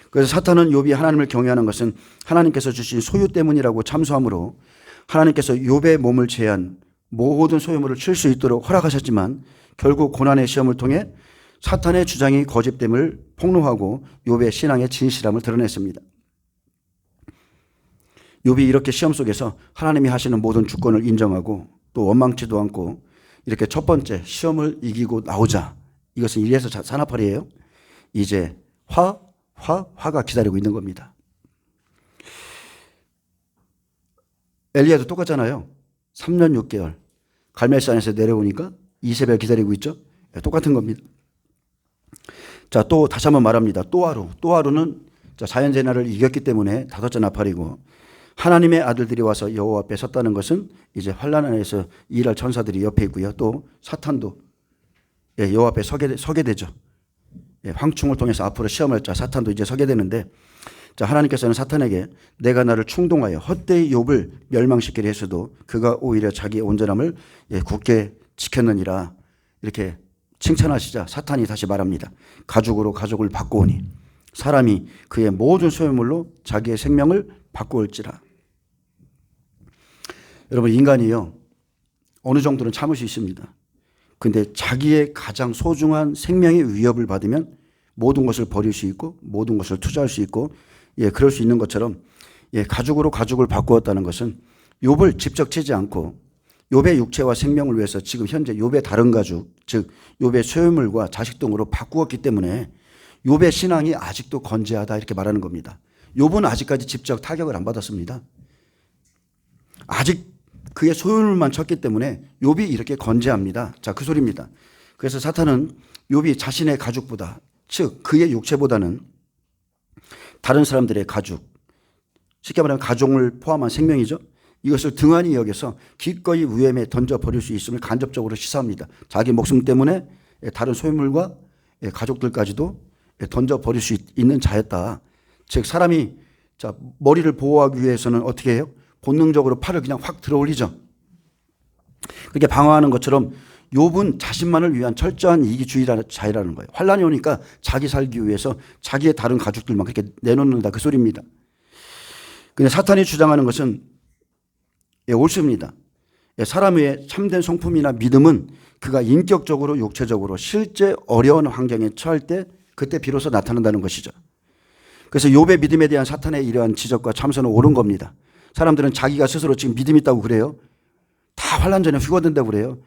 그래서 사탄은 욥이 하나님을 경외하는 것은 하나님께서 주신 소유 때문이라고 참소하므로 하나님께서 욥의 몸을 제한 모든 소유물을 칠 수 있도록 허락하셨지만 결국 고난의 시험을 통해 사탄의 주장이 거짓됨을 폭로하고 욥의 신앙의 진실함을 드러냈습니다. 욥이 이렇게 시험 속에서 하나님이 하시는 모든 주권을 인정하고 또 원망치도 않고 이렇게 첫 번째 시험을 이기고 나오자, 이것은 이래서 산나팔이에요. 이제 화가 기다리고 있는 겁니다. 엘리야도 똑같잖아요. 3년 6개월 갈멜산에서 내려오니까 이세벨 기다리고 있죠. 똑같은 겁니다. 자, 또 다시 한번 말합니다. 또 하루는 자연재난을 이겼기 때문에 다섯째 나팔이고, 하나님의 아들들이 와서 여호와 앞에 섰다는 것은 이제 환난 안에서 일할 천사들이 옆에 있고요. 또 사탄도 여호와 앞에 서게 되죠. 황충을 통해서 앞으로 시험할 자 사탄도 이제 서게 되는데, 자, 하나님께서는 사탄에게 내가 나를 충동하여 헛되이 욥을 멸망시키려 했어도 그가 오히려 자기의 온전함을 굳게 지켰느니라, 이렇게 칭찬하시자 사탄이 다시 말합니다. 가죽으로 가죽을 바꾸오니 사람이 그의 모든 소유물로 자기의 생명을 바꾸올지라. 여러분, 인간이요 어느 정도는 참을 수 있습니다. 근데 자기의 가장 소중한 생명의 위협을 받으면 모든 것을 버릴 수 있고 모든 것을 투자할 수 있고, 그럴 수 있는 것처럼 가죽으로 가죽을 바꾸었다는 것은 욥을 직접 치지 않고 욥의 육체와 생명을 위해서 지금 현재 욥의 다른 가죽, 즉 욥의 소유물과 자식 등으로 바꾸었기 때문에 욥의 신앙이 아직도 건재하다, 이렇게 말하는 겁니다. 욥은 아직까지 직접 타격을 안 받았습니다. 아직 그의 소유물만 쳤기 때문에 욥이 이렇게 건재합니다. 자, 그 소리입니다. 그래서 사탄은 욥이 자신의 가죽보다, 즉 그의 육체보다는 다른 사람들의 가죽, 쉽게 말하면 가족을 포함한 생명이죠. 이것을 등한히 여겨서 기꺼이 위험에 던져버릴 수 있음을 간접적으로 시사합니다. 자기 목숨 때문에 다른 소유물과 가족들까지도 던져버릴 수 있는 자였다. 즉 사람이 머리를 보호하기 위해서는 어떻게 해요? 본능적으로 팔을 그냥 확 들어 올리죠. 그렇게 방어하는 것처럼 욥은 자신만을 위한 철저한 이기주의라는 자이라는 거예요. 환란이 오니까 자기 살기 위해서 자기의 다른 가족들만 그렇게 내놓는다, 그 소리입니다. 근데 사탄이 주장하는 것은 옳습니다. 사람의 참된 성품이나 믿음은 그가 인격적으로 육체적으로 실제 어려운 환경에 처할 때 그때 비로소 나타난다는 것이죠. 그래서 욥의 믿음에 대한 사탄의 이러한 지적과 참선은 옳은 겁니다. 사람들은 자기가 스스로 지금 믿음 있다고 그래요. 다 환난전에 휘거든다고 그래요.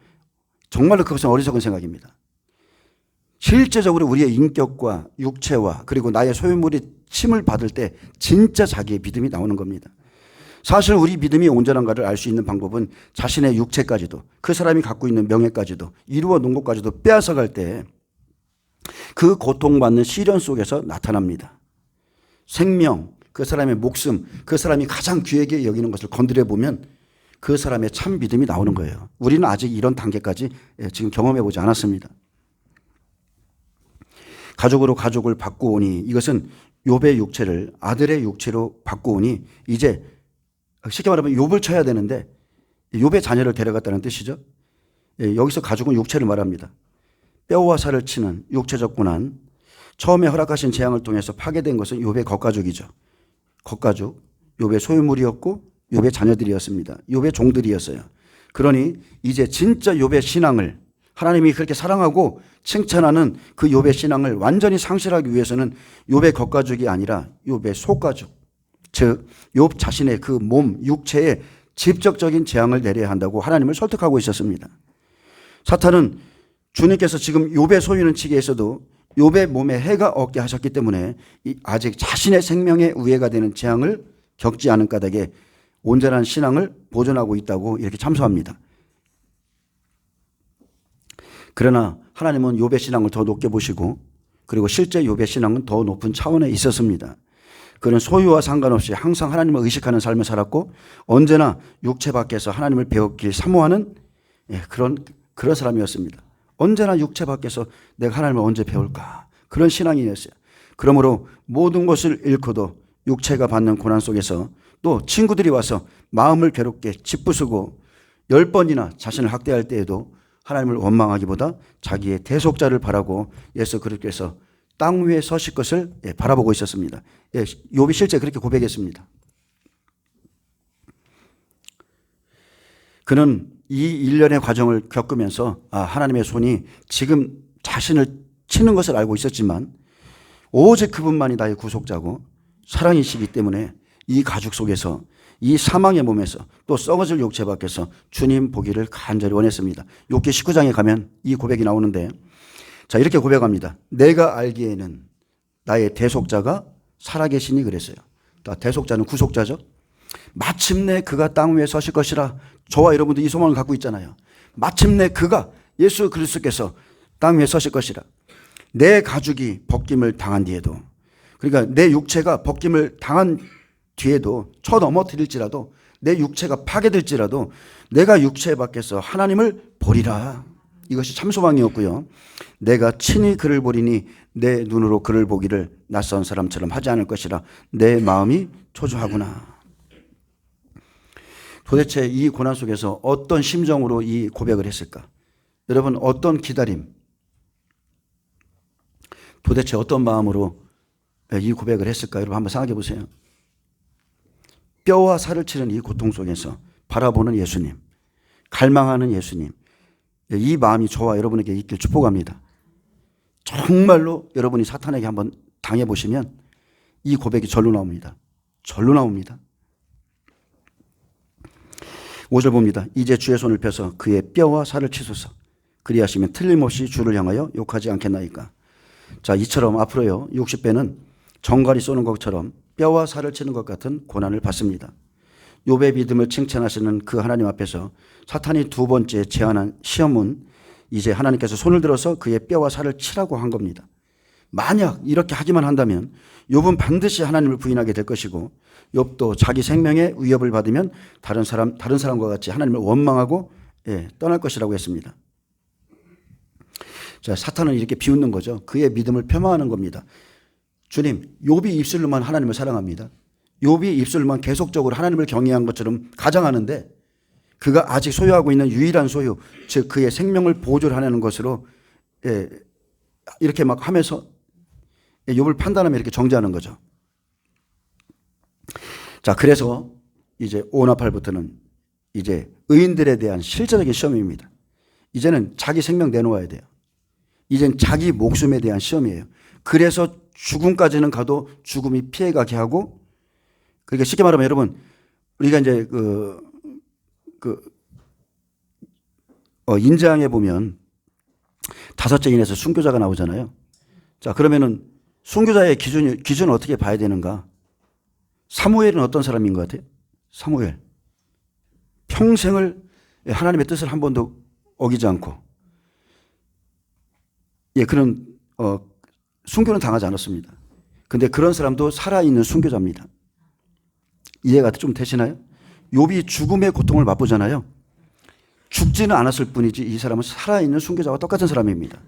정말로 그것은 어리석은 생각입니다. 실제적으로 우리의 인격과 육체와 그리고 나의 소유물이 침을 받을 때 진짜 자기의 믿음이 나오는 겁니다. 사실 우리 믿음이 온전한가를 알 수 있는 방법은 자신의 육체까지도 그 사람이 갖고 있는 명예까지도 이루어 놓은 것까지도 빼앗아갈 때 그 고통받는 시련 속에서 나타납니다. 생명, 그 사람의 목숨, 그 사람이 가장 귀하게 여기는 것을 건드려 보면 그 사람의 참 믿음이 나오는 거예요. 우리는 아직 이런 단계까지 지금 경험해 보지 않았습니다. 가족으로 가족을 바꾸오니 이것은 욥의 육체를 아들의 육체로 바꾸오니 이제 쉽게 말하면 욥을 쳐야 되는데 욥의 자녀를 데려갔다는 뜻이죠. 여기서 가족은 육체를 말합니다. 뼈와 살을 치는 육체적 고난, 처음에 허락하신 재앙을 통해서 파괴된 것은 욥의 겉가족이죠. 겉가족, 욥의 소유물이었고 욥의 자녀들이었습니다. 욥의 종들이었어요. 그러니 이제 진짜 욥의 신앙을 하나님이 그렇게 사랑하고 칭찬하는 그 욥의 신앙을 완전히 상실하기 위해서는 욥의 겉가족이 아니라 욥의 속가족, 즉 욥 자신의 그 몸, 육체에 직접적인 재앙을 내려야 한다고 하나님을 설득하고 있었습니다. 사탄은 주님께서 지금 욥의 소유는 치게 했어도 욥의 몸에 해가 없게 하셨기 때문에 아직 자신의 생명에 우애가 되는 재앙을 겪지 않은 까닭에 온전한 신앙을 보존하고 있다고 이렇게 참소합니다. 그러나 하나님은 욥의 신앙을 더 높게 보시고 그리고 실제 욥의 신앙은 더 높은 차원에 있었습니다. 그는 소유와 상관없이 항상 하나님을 의식하는 삶을 살았고 언제나 육체 밖에서 하나님을 배웠길 사모하는 그런 사람이었습니다. 언제나 육체 밖에서 내가 하나님을 언제 배울까 그런 신앙이었어요. 그러므로 모든 것을 잃고도 육체가 받는 고난 속에서 또 친구들이 와서 마음을 괴롭게 짓부수고 10번이나 자신을 학대할 때에도 하나님을 원망하기보다 자기의 대속자를 바라고 예수 그리스도께서 땅 위에 서실 것을 바라보고 있었습니다. 욥이 실제 그렇게 고백했습니다. 그는 이 일련의 과정을 겪으면서 하나님의 손이 지금 자신을 치는 것을 알고 있었지만 오직 그분만이 나의 구속자고 사랑이시기 때문에 이 가죽 속에서 이 사망의 몸에서 또 썩어질 육체 밖에서 주님 보기를 간절히 원했습니다. 욥기 19장에 가면 이 고백이 나오는데 자 이렇게 고백합니다. 내가 알기에는 나의 대속자가 살아계시니 그랬어요. 대속자는 구속자죠. 마침내 그가 땅 위에 서실 것이라 저와 여러분도 이 소망을 갖고 있잖아요. 마침내 그가 예수 그리스도께서 땅 위에 서실 것이라. 내 가죽이 벗김을 당한 뒤에도 그러니까 내 육체가 벗김을 당한 뒤에도 쳐넘어뜨릴지라도 내 육체가 파괴될지라도 내가 육체 밖에서 하나님을 보리라. 이것이 참 소망이었고요. 내가 친히 그를 보리니 내 눈으로 그를 보기를 낯선 사람처럼 하지 않을 것이라. 내 마음이 초조하구나. 도대체 이 고난 속에서 어떤 심정으로 이 고백을 했을까? 여러분 어떤 기다림, 도대체 어떤 마음으로 이 고백을 했을까? 여러분 한번 생각해 보세요. 뼈와 살을 치는 이 고통 속에서 바라보는 예수님, 갈망하는 예수님, 이 마음이 저와 여러분에게 있길 축복합니다. 정말로 여러분이 사탄에게 한번 당해보시면 이 고백이 절로 나옵니다. 절로 나옵니다. 5절 봅니다. 이제 주의 손을 펴서 그의 뼈와 살을 치소서. 그리하시면 틀림없이 주를 향하여 욕하지 않겠나이까. 자, 이처럼 앞으로요 60배는 정갈이 쏘는 것처럼 뼈와 살을 치는 것 같은 고난을 받습니다. 욥의 믿음을 칭찬하시는 그 하나님 앞에서 사탄이 두 번째 제안한 시험은 이제 하나님께서 손을 들어서 그의 뼈와 살을 치라고 한 겁니다. 만약 이렇게 하기만 한다면 욥은 반드시 하나님을 부인하게 될 것이고 욥도 자기 생명에 위협을 받으면 다른 사람과 같이 하나님을 원망하고 떠날 것이라고 했습니다. 자, 사탄은 이렇게 비웃는 거죠. 그의 믿음을 폄하하는 겁니다. 주님, 욥이 입술로만 하나님을 사랑합니다. 욥이 입술로만 계속적으로 하나님을 경외한 것처럼 가장하는데 그가 아직 소유하고 있는 유일한 소유, 즉 그의 생명을 보존하는 것으로 이렇게 막 하면서 욥을 판단하며 이렇게 정죄하는 거죠. 자, 그래서 이제 5나 8부터는 이제 의인들에 대한 실제적인 시험입니다. 이제는 자기 생명 내놓아야 돼요. 이젠 자기 목숨에 대한 시험이에요. 그래서 죽음까지는 가도 죽음이 피해가게 하고, 그러니까 쉽게 말하면 여러분, 우리가 이제 인자항에 보면 5째 인에서 순교자가 나오잖아요. 자, 그러면은 순교자의 기준은 어떻게 봐야 되는가? 사무엘은 어떤 사람인 것 같아요? 사무엘. 평생을 하나님의 뜻을 한 번도 어기지 않고, 그런, 순교는 당하지 않았습니다. 근데 그런 사람도 살아있는 순교자입니다. 이해가 좀 되시나요? 욥이 죽음의 고통을 맛보잖아요. 죽지는 않았을 뿐이지 이 사람은 살아있는 순교자와 똑같은 사람입니다.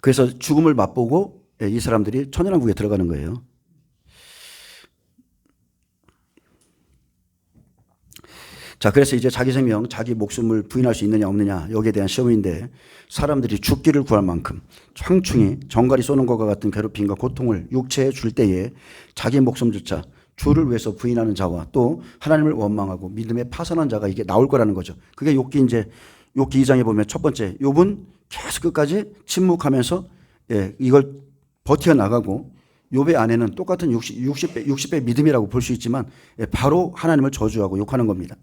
그래서 죽음을 맛보고 이 사람들이 천연왕국에 들어가는 거예요. 자, 그래서 이제 자기 생명, 자기 목숨을 부인할 수 있느냐 없느냐 여기에 대한 시험인데, 사람들이 죽기를 구할 만큼 황충이 정갈이 쏘는 것과 같은 괴롭힘과 고통을 육체에 줄 때에 자기 목숨조차 주를 위해서 부인하는 자와 또 하나님을 원망하고 믿음에 파산한 자가 이게 나올 거라는 거죠. 그게 욥기 2장에 보면 첫 번째, 욥은 계속 끝까지 침묵하면서 이걸 버텨 나가고, 욥의 아내는 똑같은 60배 믿음이라고 볼 수 있지만 바로 하나님을 저주하고 욕하는 겁니다.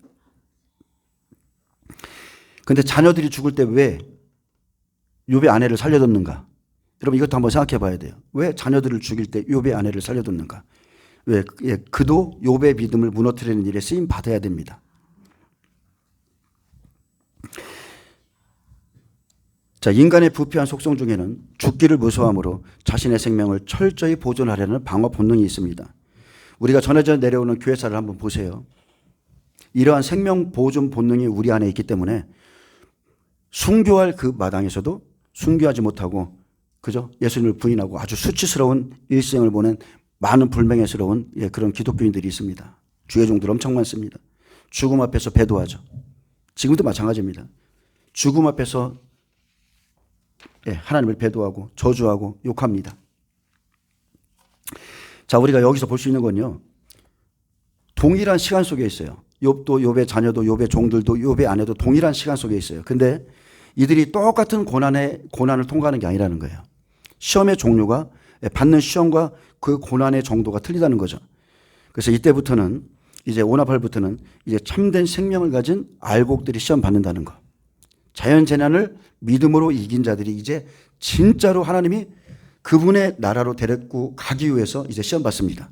근데 자녀들이 죽을 때 왜 욥의 아내를 살려뒀는가? 여러분 이것도 한번 생각해 봐야 돼요. 왜 자녀들을 죽일 때 욥의 아내를 살려뒀는가? 왜? 그도 욥의 믿음을 무너뜨리는 일에 쓰임 받아야 됩니다. 자, 인간의 부패한 속성 중에는 죽기를 무서워함으로 자신의 생명을 철저히 보존하려는 방어 본능이 있습니다. 우리가 전해져 내려오는 교회사를 한번 보세요. 이러한 생명 보존 본능이 우리 안에 있기 때문에 순교할 그 마당에서도 순교하지 못하고 그죠? 예수님을 부인하고 아주 수치스러운 일생을 보낸 많은 불명예스러운 그런 기독교인들이 있습니다. 주의 종들 엄청 많습니다. 죽음 앞에서 배도하죠. 지금도 마찬가지입니다. 죽음 앞에서 하나님을 배도하고 저주하고 욕합니다. 자, 우리가 여기서 볼 수 있는 건요, 동일한 시간 속에 있어요. 욥도, 욥의 자녀도, 욥의 종들도, 욥의 아내도 동일한 시간 속에 있어요. 근데 이들이 똑같은 고난을 통과하는 게 아니라는 거예요. 시험의 종류가, 받는 시험과 그 고난의 정도가 틀리다는 거죠. 그래서 이때부터는 이제 5나팔부터는 이제 참된 생명을 가진 알곡들이 시험 받는다는 거. 자연재난을 믿음으로 이긴 자들이 이제 진짜로 하나님이 그분의 나라로 데리고 가기 위해서 이제 시험 받습니다.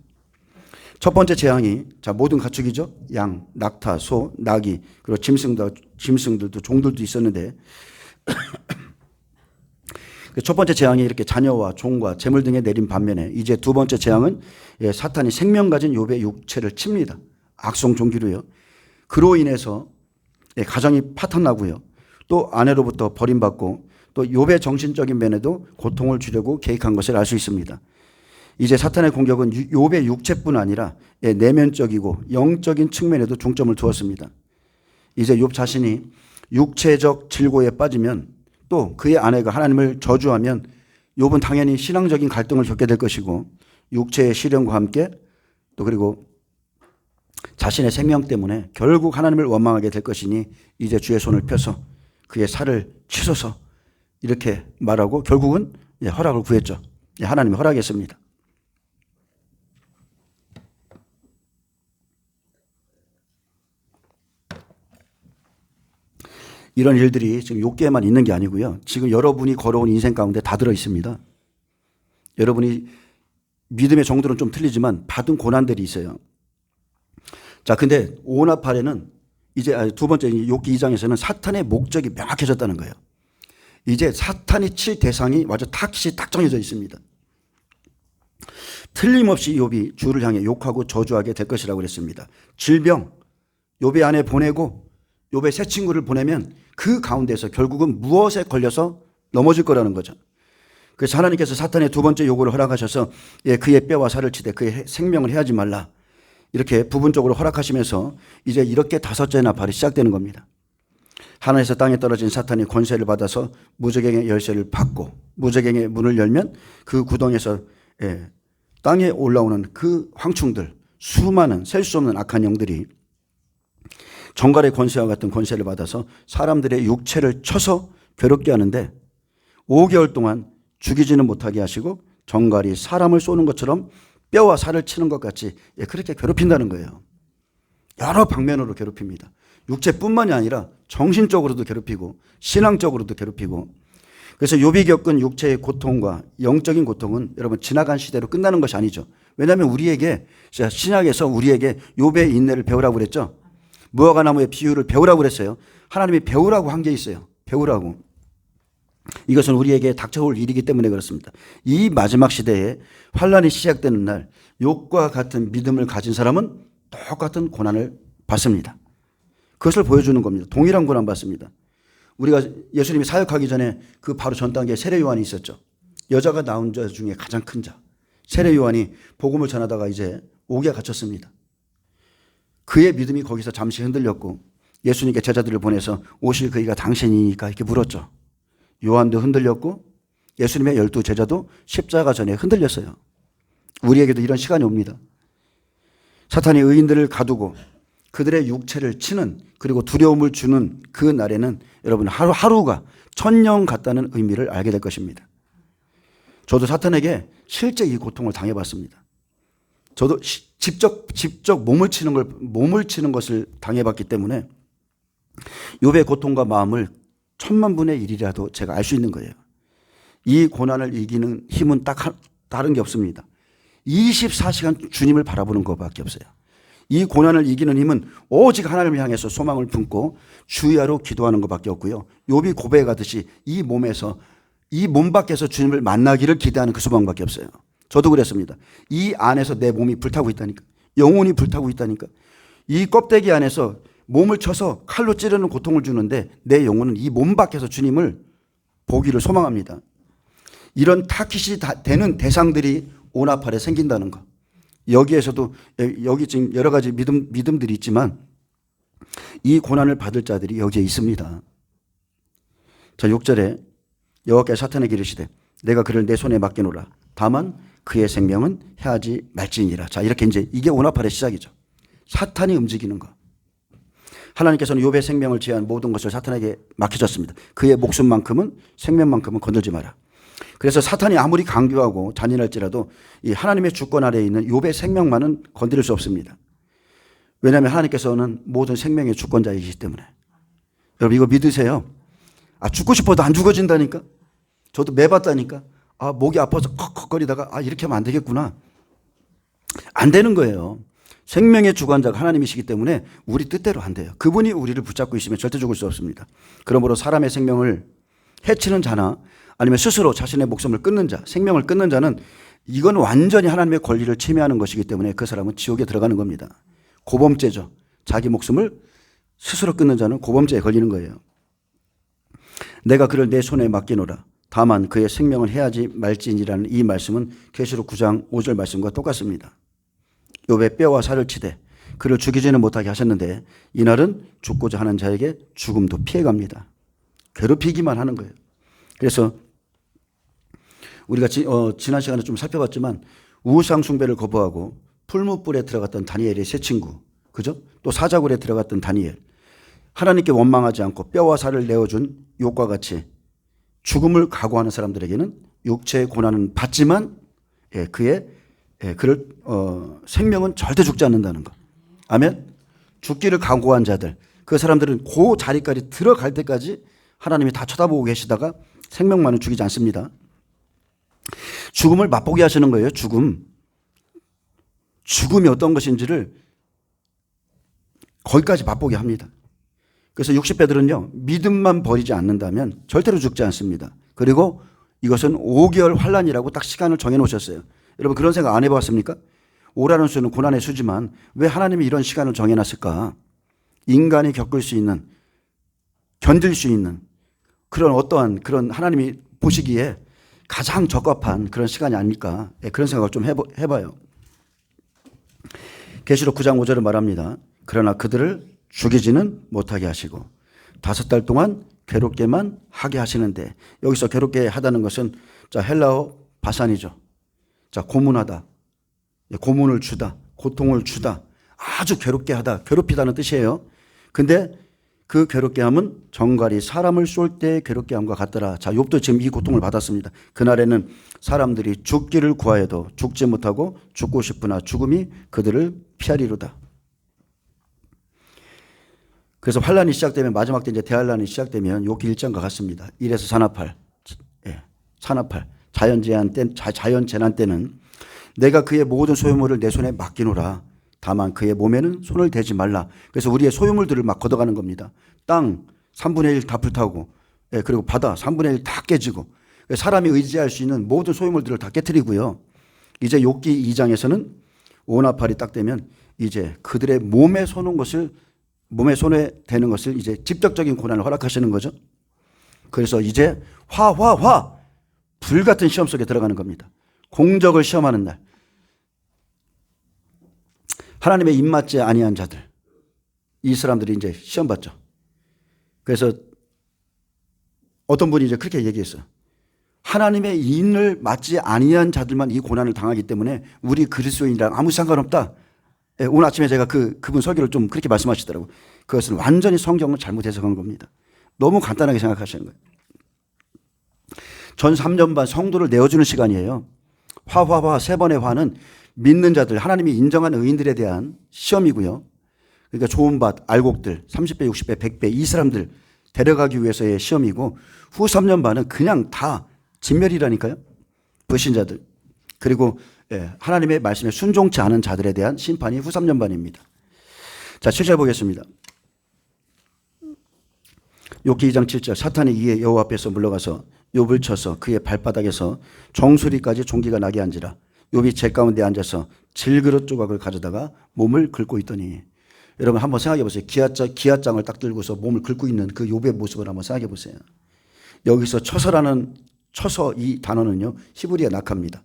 첫 번째 재앙이, 자, 모든 가축이죠. 양, 낙타, 소, 나귀, 그리고 짐승들도 종들도 있었는데 첫 번째 재앙이 이렇게 자녀와 종과 재물 등에 내린 반면에 이제 두 번째 재앙은 사탄이 생명 가진 욥의 육체를 칩니다. 악성 종기로요. 그로 인해서 가정이 파탄나고요. 또 아내로부터 버림받고 또 욥의 정신적인 면에도 고통을 주려고 계획한 것을 알 수 있습니다. 이제 사탄의 공격은 욥의 육체뿐 아니라 내면적이고 영적인 측면에도 중점을 두었습니다. 이제 욥 자신이 육체적 질고에 빠지면 또 그의 아내가 하나님을 저주하면 욥은 당연히 신앙적인 갈등을 겪게 될 것이고 육체의 시련과 함께 또 그리고 자신의 생명 때문에 결국 하나님을 원망하게 될 것이니 이제 주의 손을 펴서 그의 살을 치소서 이렇게 말하고 결국은 허락을 구했죠. 하나님이 허락했습니다. 이런 일들이 지금 욥기에만 있는 게 아니고요. 지금 여러분이 걸어온 인생 가운데 다 들어 있습니다. 여러분이 믿음의 정도는 좀 틀리지만 받은 고난들이 있어요. 자, 근데 5나팔에는 이제 두 번째 욥기 2장에서는 사탄의 목적이 명확해졌다는 거예요. 이제 사탄이 칠 대상이 완전 타깃이 딱 정해져 있습니다. 틀림없이 욥이 주를 향해 욕하고 저주하게 될 것이라고 그랬습니다. 질병, 욥의 안에 보내고 욥의 새 친구를 보내면 그 가운데서 결국은 무엇에 걸려서 넘어질 거라는 거죠. 그래서 하나님께서 사탄의 두 번째 요구를 허락하셔서 그의 뼈와 살을 치되 그의 생명을 해하지 말라. 이렇게 부분적으로 허락하시면서 이제 이렇게 다섯째 나팔이 시작되는 겁니다. 하늘에서 땅에 떨어진 사탄이 권세를 받아서 무저갱의 열쇠를 받고 무저갱의 문을 열면 그 구덩이에서 땅에 올라오는 그 황충들, 수많은 셀 수 없는 악한 영들이 정갈의 권세와 같은 권세를 받아서 사람들의 육체를 쳐서 괴롭게 하는데 5개월 동안 죽이지는 못하게 하시고 정갈이 사람을 쏘는 것처럼 뼈와 살을 치는 것 같이 그렇게 괴롭힌다는 거예요. 여러 방면으로 괴롭힙니다. 육체뿐만이 아니라 정신적으로도 괴롭히고 신앙적으로도 괴롭히고. 그래서 욥이 겪은 육체의 고통과 영적인 고통은 여러분 지나간 시대로 끝나는 것이 아니죠. 왜냐하면 우리에게 신약에서 우리에게 욥의 인내를 배우라고 그랬죠. 무화과 나무의 비유를 배우라고 그랬어요. 하나님이 배우라고 한 게 있어요. 배우라고. 이것은 우리에게 닥쳐올 일이기 때문에 그렇습니다. 이 마지막 시대에 환란이 시작되는 날 욥과 같은 믿음을 가진 사람은 똑같은 고난을 받습니다. 그것을 보여주는 겁니다. 동일한 고난 받습니다. 우리가 예수님이 사역하기 전에 그 바로 전 단계에 세례 요한이 있었죠. 여자가 낳은 자 중에 가장 큰 자. 세례 요한이 복음을 전하다가 이제 옥에 갇혔습니다. 그의 믿음이 거기서 잠시 흔들렸고 예수님께 제자들을 보내서 오실 그이가 당신이니까 이렇게 물었죠. 요한도 흔들렸고 예수님의 12 제자도 십자가 전에 흔들렸어요. 우리에게도 이런 시간이 옵니다. 사탄이 의인들을 가두고 그들의 육체를 치는 그리고 두려움을 주는 그 날에는 여러분 하루가 천년 같다는 의미를 알게 될 것입니다. 저도 사탄에게 실제 이 고통을 당해봤습니다. 저도 직접 몸을 치는 것을 당해봤기 때문에 욥의 고통과 마음을 1000만분의 1이라도 제가 알 수 있는 거예요. 이 고난을 이기는 힘은 다른 게 없습니다. 24시간 주님을 바라보는 것밖에 없어요. 이 고난을 이기는 힘은 오직 하나님을 향해서 소망을 품고 주야로 기도하는 것밖에 없고요. 욥이 고백하듯이 이 몸 밖에서 주님을 만나기를 기대하는 그 소망밖에 없어요. 저도 그랬습니다. 이 안에서 내 몸이 불타고 있다니까. 영혼이 불타고 있다니까. 이 껍데기 안에서 몸을 쳐서 칼로 찌르는 고통을 주는데 내 영혼은 이 몸 밖에서 주님을 보기를 소망합니다. 이런 타깃이 되는 대상들이 오나팔에 생긴다는 것. 여기에서도 여기 지금 여러 가지 믿음들이 있지만 이 고난을 받을 자들이 여기에 있습니다. 자, 6절에 여호와께서 사탄에게 이르시되 내가 그를 내 손에 맡기노라. 다만 그의 생명은 해하지 말지니라. 자, 이렇게 이제 이게 오나팔의 시작이죠. 사탄이 움직이는 것. 하나님께서는 욥의 생명을 제한 모든 것을 사탄에게 맡기셨습니다. 그의 목숨만큼은 생명만큼은 건들지 마라. 그래서 사탄이 아무리 강교하고 잔인할지라도 이 하나님의 주권 아래에 있는 욥의 생명만은 건드릴 수 없습니다. 왜냐하면 하나님께서는 모든 생명의 주권자이기 때문에. 여러분 이거 믿으세요? 죽고 싶어도 안 죽어진다니까. 저도 매봤다니까. 목이 아파서 컥컥거리다가 이렇게 하면 안 되겠구나. 안 되는 거예요. 생명의 주관자가 하나님이시기 때문에 우리 뜻대로 안 돼요. 그분이 우리를 붙잡고 있으면 절대 죽을 수 없습니다. 그러므로 사람의 생명을 해치는 자나 아니면 스스로 자신의 목숨을 끊는 자, 생명을 끊는 자는 이건 완전히 하나님의 권리를 침해하는 것이기 때문에 그 사람은 지옥에 들어가는 겁니다. 고범죄죠. 자기 목숨을 스스로 끊는 자는 고범죄에 걸리는 거예요. 내가 그를 내 손에 맡기노라. 다만 그의 생명을 해하지 말지니라는 이 말씀은 계시록 9장 5절 말씀과 똑같습니다. 욥의 뼈와 살을 치되 그를 죽이지는 못하게 하셨는데 이날은 죽고자 하는 자에게 죽음도 피해갑니다. 괴롭히기만 하는 거예요. 그래서 우리가 지난 시간에 좀 살펴봤지만 우상 숭배를 거부하고 풀무불에 들어갔던 다니엘의 세 친구, 그죠? 또 사자굴에 들어갔던 다니엘, 하나님께 원망하지 않고 뼈와 살을 내어준 욥과 같이 죽음을 각오하는 사람들에게는 육체의 고난은 받지만 그를 생명은 절대 죽지 않는다는 것. 아멘. 죽기를 각오한 자들, 그 사람들은 그 자리까지 들어갈 때까지 하나님이 다 쳐다보고 계시다가 생명만은 죽이지 않습니다. 죽음을 맛보게 하시는 거예요. 죽음이 어떤 것인지를 거기까지 맛보게 합니다. 그래서 60배들은요, 믿음만 버리지 않는다면 절대로 죽지 않습니다. 그리고 이것은 5개월 환란이라고 딱 시간을 정해 놓으셨어요. 여러분 그런 생각 안 해봤습니까? 5라는 수는 고난의 수지만 왜 하나님이 이런 시간을 정해놨을까? 인간이 겪을 수 있는, 견딜 수 있는 그런 어떠한 그런 하나님이 보시기에 가장 적합한 그런 시간이 아닐까? 그런 생각을 좀 해봐요. 계시록 9장 5절을 말합니다. 그러나 그들을 죽이지는 못하게 하시고 5달 동안 괴롭게만 하게 하시는데, 여기서 괴롭게 하다는 것은 헬라어 바산이죠. 고문하다, 고문을 주다, 고통을 주다, 아주 괴롭게 하다, 괴롭히다는 뜻이에요. 근데 그 괴롭게 함은 정갈이 사람을 쏠 때 괴롭게 함과 같더라. 자, 욥도 지금 이 고통을 받았습니다. 그날에는 사람들이 죽기를 구하여도 죽지 못하고 죽고 싶으나 죽음이 그들을 피하리로다. 그래서 환란이 시작되면 마지막 때 이제 대환란이 시작되면 욥기 1장과 같습니다. 1에서 산나팔. 예, 산나팔. 자연재난 때는 내가 그의 모든 소유물을 내 손에 맡기노라. 다만 그의 몸에는 손을 대지 말라. 그래서 우리의 소유물들을 막 걷어가는 겁니다. 땅 3분의 1 다 불타고, 예, 그리고 바다 3분의 1 다 깨지고, 사람이 의지할 수 있는 모든 소유물들을 다 깨뜨리고요. 이제 욥기 2장에서는 오나팔이 딱 되면 이제 그들의 몸에 손에 대는 것을 이제 직접적인 고난을 허락하시는 거죠. 그래서 이제 불같은 시험 속에 들어가는 겁니다. 공적을 시험하는 날. 하나님의 입맞지 아니한 자들, 이 사람들이 이제 시험 받죠. 그래서 어떤 분이 이제 그렇게 얘기했어요. 하나님의 인을 맞지 아니한 자들만 이 고난을 당하기 때문에 우리 그리스도인이랑 아무 상관없다. 예, 오늘 아침에 제가 그분 설교를 좀 그렇게 말씀하시더라고요. 그것은 완전히 성경을 잘못 해석한 겁니다. 너무 간단하게 생각하시는 거예요. 전 3년 반 성도를 내어주는 시간이에요. 세 번의 화는 믿는 자들, 하나님이 인정한 의인들에 대한 시험이고요. 그러니까 좋은 밭, 알곡들, 30배, 60배, 100배 이 사람들 데려가기 위해서의 시험이고, 후 3년 반은 그냥 다 진멸이라니까요. 불신자들. 그리고 하나님의 말씀에 순종치 않은 자들에 대한 심판이 후 3년 반입니다. 자, 7절 보겠습니다. 욥기 2장 7절. 사탄이 이에 여호와 앞에서 물러가서 욥을 쳐서 그의 발바닥에서 정수리까지 종기가 나게 한지라. 욥이 재 가운데 앉아서 질그릇 조각을 가져다가 몸을 긁고 있더니. 여러분 한번 생각해 보세요. 기아장을 딱 들고서 몸을 긁고 있는 그 욥의 모습을 한번 생각해 보세요. 여기서 쳐서 이 단어는요, 히브리어 낙합니다.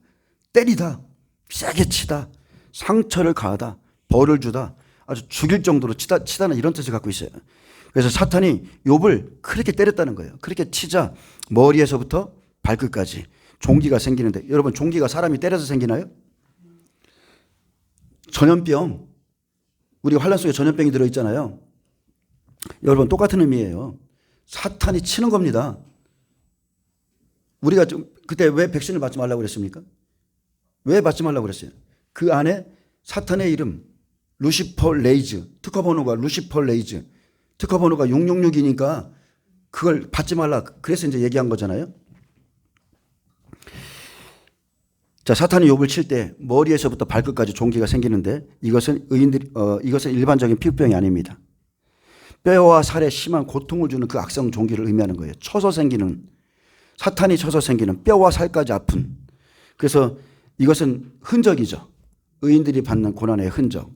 때리다, 세게 치다, 상처를 가하다, 벌을 주다, 아주 죽일 정도로 치다는 이런 뜻을 갖고 있어요. 그래서 사탄이 욥을 그렇게 때렸다는 거예요. 그렇게 치자 머리에서부터 발끝까지 종기가 생기는데, 여러분 종기가 사람이 때려서 생기나요? 전염병, 우리 환란 속에 전염병이 들어있잖아요. 여러분 똑같은 의미예요. 사탄이 치는 겁니다. 우리가 그때 왜 백신을 맞지 말라고 그랬습니까? 왜 맞지 말라고 그랬어요? 그 안에 사탄의 이름 루시퍼 레이즈, 특허 번호가 루시퍼 레이즈, 특허 번호가 666이니까 그걸 받지 말라. 그래서 이제 얘기한 거잖아요. 자, 사탄이 욥을 칠 때 머리에서부터 발끝까지 종기가 생기는데 이것은 이것은 일반적인 피부병이 아닙니다. 뼈와 살에 심한 고통을 주는 그 악성 종기를 의미하는 거예요. 사탄이 쳐서 생기는 뼈와 살까지 아픈. 그래서 이것은 흔적이죠. 의인들이 받는 고난의 흔적.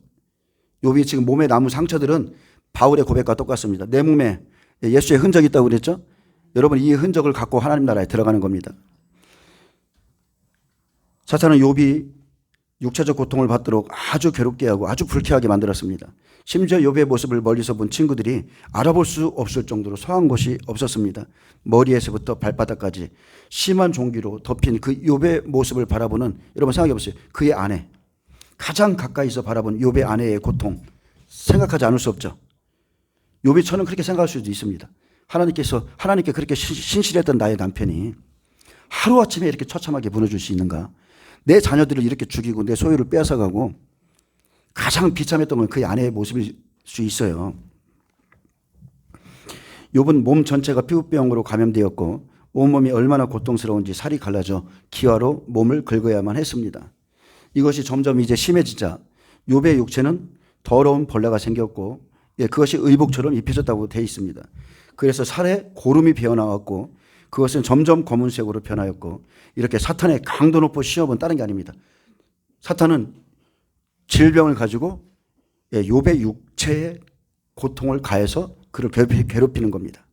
욥이 지금 몸에 남은 상처들은 바울의 고백과 똑같습니다. 내 몸에 예수의 흔적이 있다고 그랬죠? 여러분 이 흔적을 갖고 하나님 나라에 들어가는 겁니다. 사탄은 욥이 육체적 고통을 받도록 아주 괴롭게 하고 아주 불쾌하게 만들었습니다. 심지어 욥의 모습을 멀리서 본 친구들이 알아볼 수 없을 정도로 성한 곳이 없었습니다. 머리에서부터 발바닥까지 심한 종기로 덮인 그 욥의 모습을 바라보는, 여러분 생각해 보세요. 그의 아내, 가장 가까이서 바라본 욥의 아내의 고통 생각하지 않을 수 없죠. 욥이 저는 그렇게 생각할 수도 있습니다. 하나님께 그렇게 신실했던 나의 남편이 하루아침에 이렇게 처참하게 무너질 수 있는가? 내 자녀들을 이렇게 죽이고 내 소유를 빼앗아가고, 가장 비참했던 건 그의 아내의 모습일 수 있어요. 욥은 몸 전체가 피부병으로 감염되었고 온몸이 얼마나 고통스러운지 살이 갈라져 기와로 몸을 긁어야만 했습니다. 이것이 점점 이제 심해지자 욥의 육체는 더러운 벌레가 생겼고, 그것이 의복처럼 입혀졌다고 되어 있습니다. 그래서 살에 고름이 배어나왔고 그것은 점점 검은색으로 변하였고, 이렇게 사탄의 강도 높은 시험은 다른 게 아닙니다. 사탄은 질병을 가지고 욥의 육체에 고통을 가해서 그를 괴롭히는 겁니다.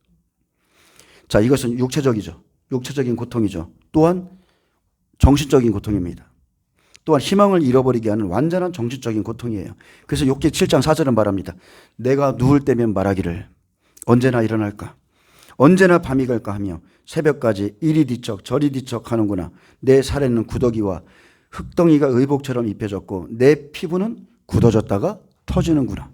자, 이것은 육체적이죠. 육체적인 고통이죠. 또한 정신적인 고통입니다. 또한 희망을 잃어버리게 하는 완전한 정신적인 고통이에요. 그래서 욥기 7장 4절은 말합니다. 내가 누울 때면 말하기를 언제나 일어날까? 언제나 밤이 갈까 하며 새벽까지 이리 뒤척 저리 뒤척 하는구나. 내 살에는 구더기와 흙덩이가 의복처럼 입혀졌고 내 피부는 굳어졌다가 터지는구나.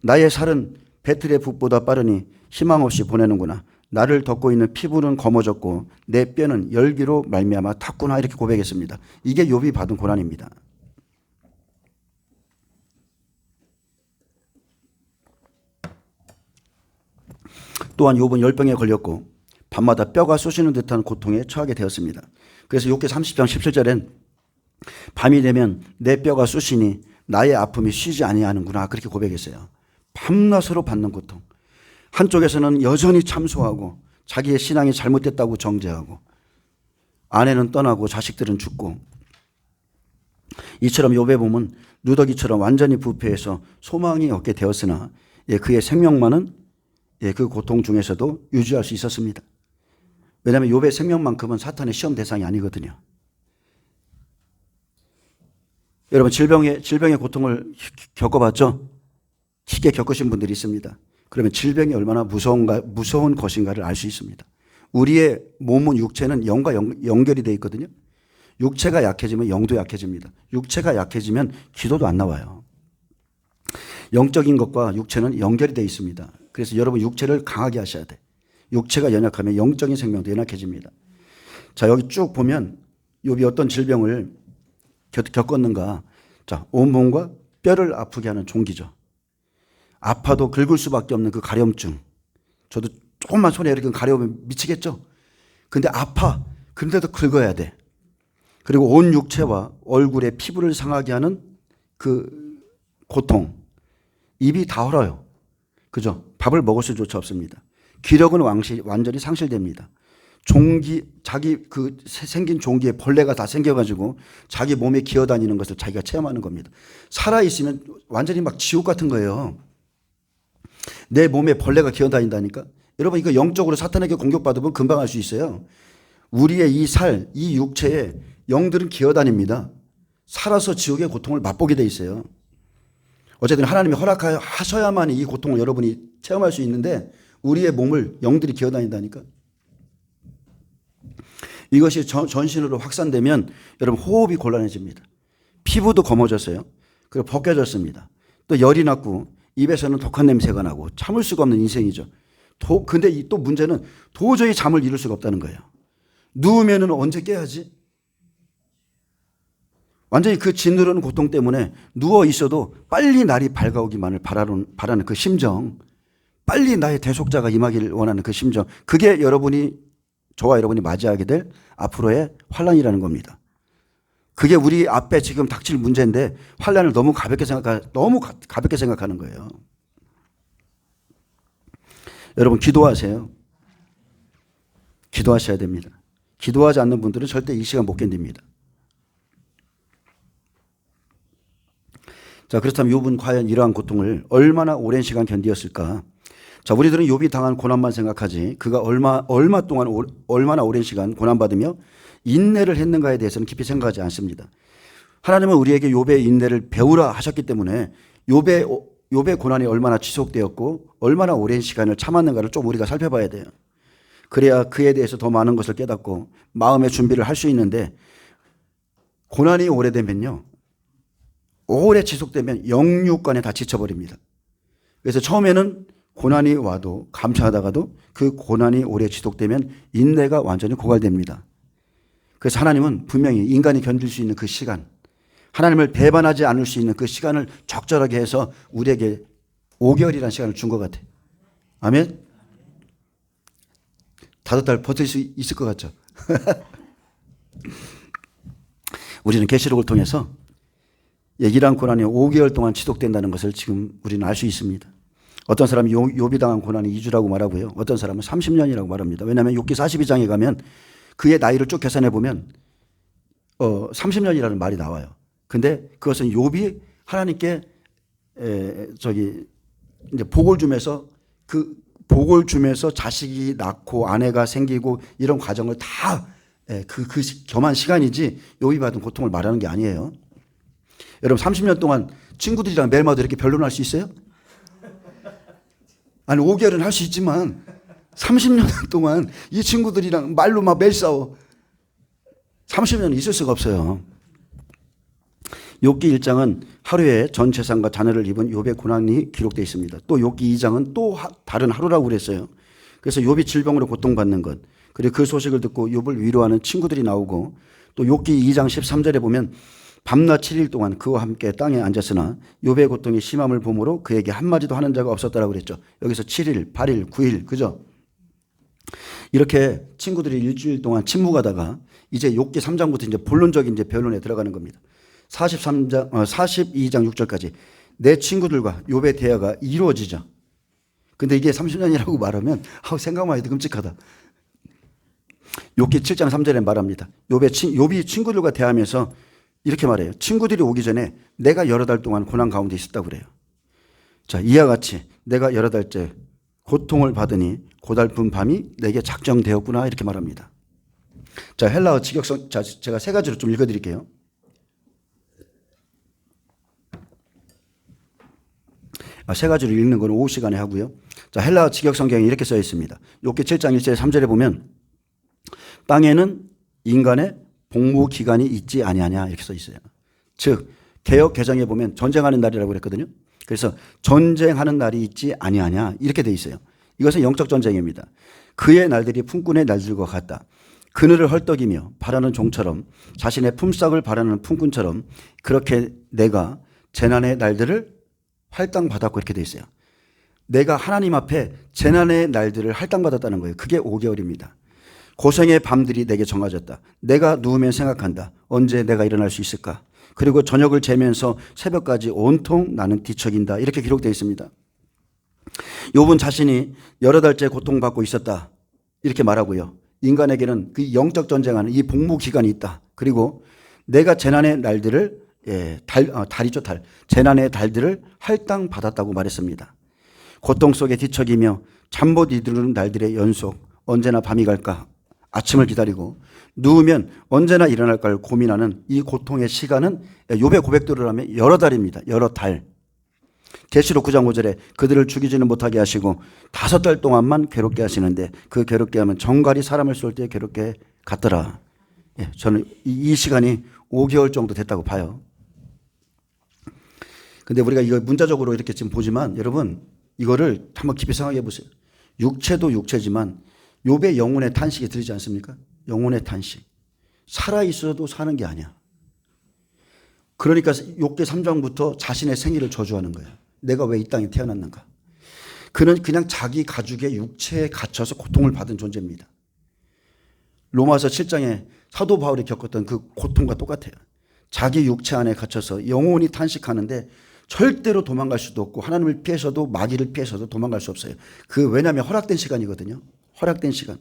나의 살은 배틀의 북보다 빠르니 희망 없이 보내는구나. 나를 덮고 있는 피부는 검어졌고 내 뼈는 열기로 말미암아 탔구나. 이렇게 고백했습니다. 이게 욥이 받은 고난입니다. 또한 욥은 열병에 걸렸고 밤마다 뼈가 쑤시는 듯한 고통에 처하게 되었습니다. 그래서 욥기 30장 17절엔 밤이 되면 내 뼈가 쑤시니 나의 아픔이 쉬지 아니하는구나. 그렇게 고백했어요. 밤낮으로 받는 고통. 한쪽에서는 여전히 참소하고 자기의 신앙이 잘못됐다고 정죄하고 아내는 떠나고 자식들은 죽고 이처럼 욥의 몸은 누더기처럼 완전히 부패해서 소망이 없게 되었으나 그의 생명만은 그 고통 중에서도 유지할 수 있었습니다. 왜냐하면 욥의 생명만큼은 사탄의 시험 대상이 아니거든요. 여러분 질병의 고통을 겪어봤죠? 크게 겪으신 분들이 있습니다. 그러면 질병이 얼마나 무서운 것인가를 알 수 있습니다. 우리의 몸은 육체는 영과 연결이 되어 있거든요. 육체가 약해지면 영도 약해집니다. 육체가 약해지면 기도도 안 나와요. 영적인 것과 육체는 연결이 되어 있습니다. 그래서 여러분 육체를 강하게 하셔야 돼. 육체가 연약하면 영적인 생명도 연약해집니다. 자, 여기 쭉 보면 욥이 어떤 질병을 겪었는가. 자, 온몸과 뼈를 아프게 하는 종기죠. 아파도 긁을 수밖에 없는 그 가려움증. 저도 조금만 손에 이렇게 가려우면 미치겠죠. 근데 아파. 그런데도 긁어야 돼. 그리고 온 육체와 얼굴에 피부를 상하게 하는 그 고통. 입이 다 얼어요. 그죠? 밥을 먹을 수조차 없습니다. 기력은 완전히 상실됩니다. 자기 생긴 종기에 벌레가 다 생겨가지고 자기 몸에 기어다니는 것을 자기가 체험하는 겁니다. 살아있으면 완전히 막 지옥 같은 거예요. 내 몸에 벌레가 기어다닌다니까? 여러분, 이거 영적으로 사탄에게 공격받으면 금방 알 수 있어요. 우리의 이 육체에 영들은 기어다닙니다. 살아서 지옥의 고통을 맛보게 돼 있어요. 어쨌든 하나님이 허락하셔야만 이 고통을 여러분이 체험할 수 있는데 우리의 몸을 영들이 기어다닌다니까? 이것이 전신으로 확산되면 여러분 호흡이 곤란해집니다. 피부도 검어졌어요. 그리고 벗겨졌습니다. 또 열이 났고 입에서는 독한 냄새가 나고 참을 수가 없는 인생이죠. 근데 또 문제는 도저히 잠을 이룰 수가 없다는 거예요. 누우면은 언제 깨야지? 완전히 그 짓누르는 고통 때문에 누워 있어도 빨리 날이 밝아오기만을 바라는 그 심정, 빨리 나의 대속자가 임하기를 원하는 그 심정, 그게 저와 여러분이 맞이하게 될 앞으로의 환난이라는 겁니다. 그게 우리 앞에 지금 닥칠 문제인데 환난을 너무 가볍게 생각하는 거예요. 여러분 기도하세요. 기도하셔야 됩니다. 기도하지 않는 분들은 절대 이 시간 못 견딥니다. 자, 그렇다면 욥은 과연 이러한 고통을 얼마나 오랜 시간 견디었을까? 자, 우리들은 욥이 당한 고난만 생각하지 그가 얼마나 오랜 시간 고난받으며 인내를 했는가에 대해서는 깊이 생각하지 않습니다. 하나님은 우리에게 욥의 인내를 배우라 하셨기 때문에 욥의 고난이 얼마나 지속되었고 얼마나 오랜 시간을 참았는가를 좀 우리가 살펴봐야 돼요. 그래야 그에 대해서 더 많은 것을 깨닫고 마음의 준비를 할 수 있는데 고난이 오래되면요. 오래 지속되면 영육간에 다 지쳐버립니다. 그래서 처음에는 고난이 와도 감사하다가도 그 고난이 오래 지속되면 인내가 완전히 고갈됩니다. 그래서 하나님은 분명히 인간이 견딜 수 있는 그 시간, 하나님을 배반하지 않을 수 있는 그 시간을 적절하게 해서 우리에게 5개월이라는 시간을 준 것 같아. 아멘? 5달 버틸 수 있을 것 같죠? 우리는 계시록을 통해서 이러한 고난이 5개월 동안 지속된다는 것을 지금 우리는 알 수 있습니다. 어떤 사람은 욥이 당한 고난이 2주라고 말하고요. 어떤 사람은 30년이라고 말합니다. 왜냐하면 욥기 42장에 가면 그의 나이를 쭉 계산해 보면 30년이라는 말이 나와요. 근데 그것은 욥이 하나님께 이제 복을 주면서 자식이 낳고 아내가 생기고 이런 과정을 다 그 겸한 시간이지 욥이 받은 고통을 말하는 게 아니에요. 여러분 30년 동안 친구들이랑 매일마다 이렇게 변론할 수 있어요? 아니 5개월은 할 수 있지만 30년 동안 이 친구들이랑 말로 막 매일 싸워. 30년은 있을 수가 없어요. 욥기 1장은 하루에 전 재산과 자녀를 입은 욥의 고난이 기록되어 있습니다. 또 욥기 2장은 또 다른 하루라고 그랬어요. 그래서 욥이 질병으로 고통받는 것, 그리고 그 소식을 듣고 욥을 위로하는 친구들이 나오고, 또 욥기 2장 13절에 보면 밤낮 7일 동안 그와 함께 땅에 앉았으나 욥의 고통이 심함을 보므로 그에게 한마디도 하는 자가 없었다라고 그랬죠. 여기서 7일, 8일, 9일, 그죠? 이렇게 친구들이 일주일 동안 침묵하다가 이제 욥기 3장부터 이제 본론적인 이제 변론에 들어가는 겁니다. 42장 6절까지 내 친구들과 욥의 대화가 이루어지자. 근데 이게 30년이라고 말하면 생각만 해도 끔찍하다. 욥기 7장 3절에 말합니다. 욥이 친구들과 대하면서 이렇게 말해요. 친구들이 오기 전에 내가 여러 달 동안 고난 가운데 있었다고 그래요. 자, 이와 같이 내가 여러 달째 고통을 받으니 고달픈 밤이 내게 작정되었구나 이렇게 말합니다. 자, 헬라어 직역성, 자, 제가 세 가지로 좀 읽어드릴게요. 세 가지로 읽는 건 오후 시간에 하고요. 자, 헬라어 직역성경에 이렇게 써 있습니다. 욥기 7장 1절 3절에 보면 땅에는 인간의 복무 기간이 있지 아니하냐 이렇게 써 있어요. 즉 개역 개정에 보면 전쟁하는 날이라고 그랬거든요. 그래서 전쟁하는 날이 있지 아니하냐 이렇게 돼 있어요. 이것은 영적 전쟁입니다. 그의 날들이 품꾼의 날들과 같다. 그늘을 헐떡이며 바라는 종처럼 자신의 품삯을 바라는 품꾼처럼 그렇게 내가 재난의 날들을 할당받았고 이렇게 돼 있어요. 내가 하나님 앞에 재난의 날들을 할당받았다는 거예요. 그게 5개월입니다. 고생의 밤들이 내게 정해졌다. 내가 누우면 생각한다. 언제 내가 일어날 수 있을까? 그리고 저녁을 재면서 새벽까지 온통 나는 뒤척인다. 이렇게 기록되어 있습니다. 욥은 자신이 여러 달째 고통받고 있었다. 이렇게 말하고요. 인간에게는 그 영적 전쟁하는 이 복무 기간이 있다. 그리고 내가 재난의 날들을 달이죠, 달. 재난의 달들을 할당받았다고 말했습니다. 고통 속에 뒤척이며 잠 못 이루는 날들의 연속. 언제나 밤이 갈까? 아침을 기다리고 누우면 언제나 일어날까를 고민하는 이 고통의 시간은 욥의 고백대로 하면 여러 달입니다. 여러 달. 계시록 9장 5절에 그들을 죽이지는 못하게 하시고 5달 동안만 괴롭게 하시는데 그 괴롭게 하면 정갈이 사람을 쏠 때 괴롭게 같더라. 저는 이 시간이 5개월 정도 됐다고 봐요. 근데 우리가 이거 문자적으로 이렇게 지금 보지만 여러분 이거를 한번 깊이 생각해 보세요. 육체도 육체지만 욥의 영혼의 탄식이 들리지 않습니까? 영혼의 탄식. 살아있어도 사는 게 아니야. 그러니까 욥기 3장부터 자신의 생일을 저주하는 거예요. 내가 왜 이 땅에 태어났는가. 그는 그냥 자기 가죽의 육체에 갇혀서 고통을 받은 존재입니다. 로마서 7장에 사도 바울이 겪었던 그 고통과 똑같아요. 자기 육체 안에 갇혀서 영혼이 탄식하는데 절대로 도망갈 수도 없고 하나님을 피해서도 마귀를 피해서도 도망갈 수 없어요. 왜냐하면 허락된 시간이거든요. 허락된 시간.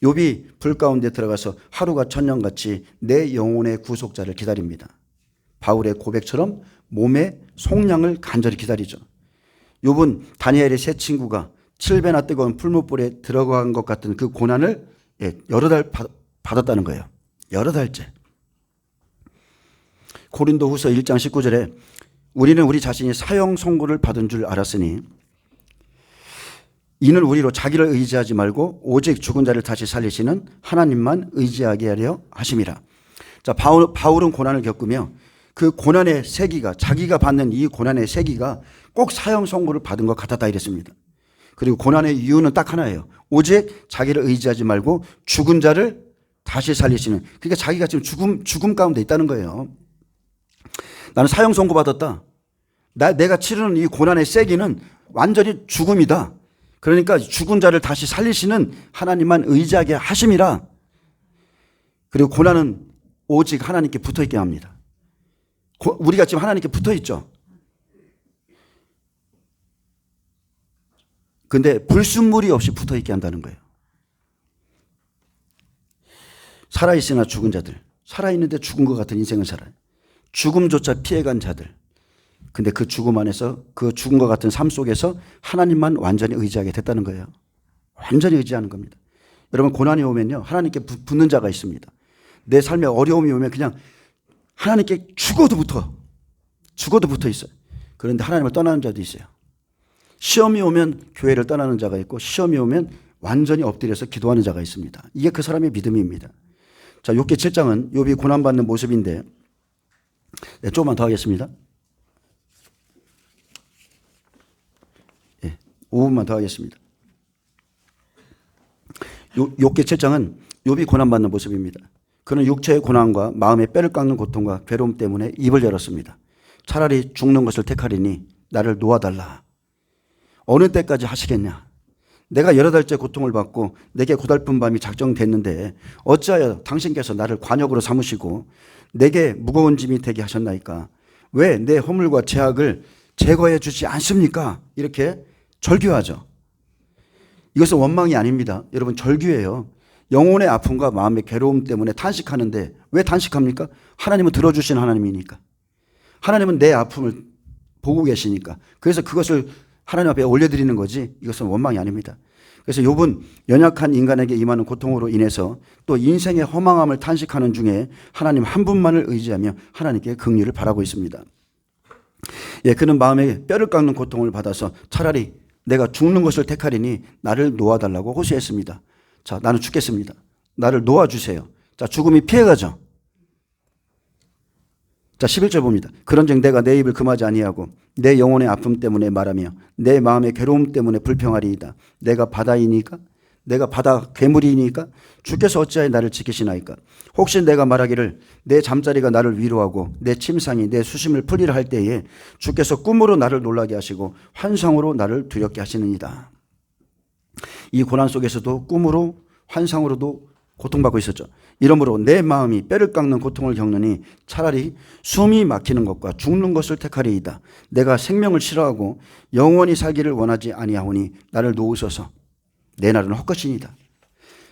욥이 불 가운데 들어가서 하루가 천년같이 내 영혼의 구속자를 기다립니다. 바울의 고백처럼 몸의 속량을 간절히 기다리죠. 욥은 다니엘의 세 친구가 7배나 뜨거운 풀무불에 들어간 것 같은 그 고난을 여러 달 받았다는 거예요. 여러 달째. 고린도후서 1장 19절에 우리는 우리 자신이 사형 선고를 받은 줄 알았으니 이는 우리로 자기를 의지하지 말고 오직 죽은 자를 다시 살리시는 하나님만 의지하게 하려 하심이라. 자, 바울은 고난을 겪으며 그 고난의 세기가 자기가 받는 이 고난의 세기가 꼭 사형 선고를 받은 것 같았다 이랬습니다. 그리고 고난의 이유는 딱 하나예요. 오직 자기를 의지하지 말고 죽은 자를 다시 살리시는. 그러니까 자기가 지금 죽음 가운데 있다는 거예요. 나는 사형 선고 받았다. 내가 치르는 이 고난의 세기는 완전히 죽음이다. 그러니까 죽은 자를 다시 살리시는 하나님만 의지하게 하심이라. 그리고 고난은 오직 하나님께 붙어 있게 합니다. 우리가 지금 하나님께 붙어 있죠. 근데 불순물이 없이 붙어 있게 한다는 거예요. 살아있으나 죽은 자들, 살아있는데 죽은 것 같은 인생을 살아요. 죽음조차 피해간 자들. 근데 그 죽음 안에서 그 죽은 것 같은 삶 속에서 하나님만 완전히 의지하게 됐다는 거예요. 완전히 의지하는 겁니다. 여러분 고난이 오면요 하나님께 붙는 자가 있습니다. 내 삶에 어려움이 오면 그냥 하나님께 죽어도 붙어 있어요. 그런데 하나님을 떠나는 자도 있어요. 시험이 오면 교회를 떠나는 자가 있고 시험이 오면 완전히 엎드려서 기도하는 자가 있습니다. 이게 그 사람의 믿음입니다. 자, 욥기 7장은 욥이 고난받는 모습인데 네, 조금만 더 하겠습니다. 5분만 더 하겠습니다. 욥기 7장은 욥이 고난받는 모습입니다. 그는 육체의 고난과 마음의 뼈를 깎는 고통과 괴로움 때문에 입을 열었습니다. 차라리 죽는 것을 택하리니 나를 놓아달라. 어느 때까지 하시겠냐? 내가 여러 달째 고통을 받고 내게 고달픈 밤이 작정됐는데 어찌하여 당신께서 나를 관역으로 삼으시고 내게 무거운 짐이 되게 하셨나이까? 왜 내 허물과 죄악을 제거해 주지 않습니까? 이렇게 절규하죠. 이것은 원망이 아닙니다. 여러분, 절규예요. 영혼의 아픔과 마음의 괴로움 때문에 탄식하는데 왜 탄식합니까? 하나님은 들어주신 하나님이니까. 하나님은 내 아픔을 보고 계시니까. 그래서 그것을 하나님 앞에 올려드리는 거지, 이것은 원망이 아닙니다. 그래서 욥은 연약한 인간에게 임하는 고통으로 인해서 또 인생의 허망함을 탄식하는 중에 하나님 한 분만을 의지하며 하나님께 긍휼을 바라고 있습니다. 예, 그는 마음에 뼈를 깎는 고통을 받아서 차라리 내가 죽는 것을 택하리니 나를 놓아달라고 호소했습니다. 자, 나는 죽겠습니다. 나를 놓아주세요. 자, 죽음이 피해가죠. 자, 11절 봅니다. 그런즉 내가 내 입을 금하지 아니하고 내 영혼의 아픔 때문에 말하며 내 마음의 괴로움 때문에 불평하리이다. 내가 바다이니까, 내가 바다 괴물이니까 주께서 어찌하여 나를 지키시나이까? 혹시 내가 말하기를 내 잠자리가 나를 위로하고 내 침상이 내 수심을 풀리라 할 때에 주께서 꿈으로 나를 놀라게 하시고 환상으로 나를 두렵게 하시느니라. 이 고난 속에서도 꿈으로 환상으로도 고통받고 있었죠. 이러므로 내 마음이 뼈를 깎는 고통을 겪느니 차라리 숨이 막히는 것과 죽는 것을 택하리이다. 내가 생명을 싫어하고 영원히 살기를 원하지 아니하오니 나를 놓으소서. 내 날은 헛것이니이다.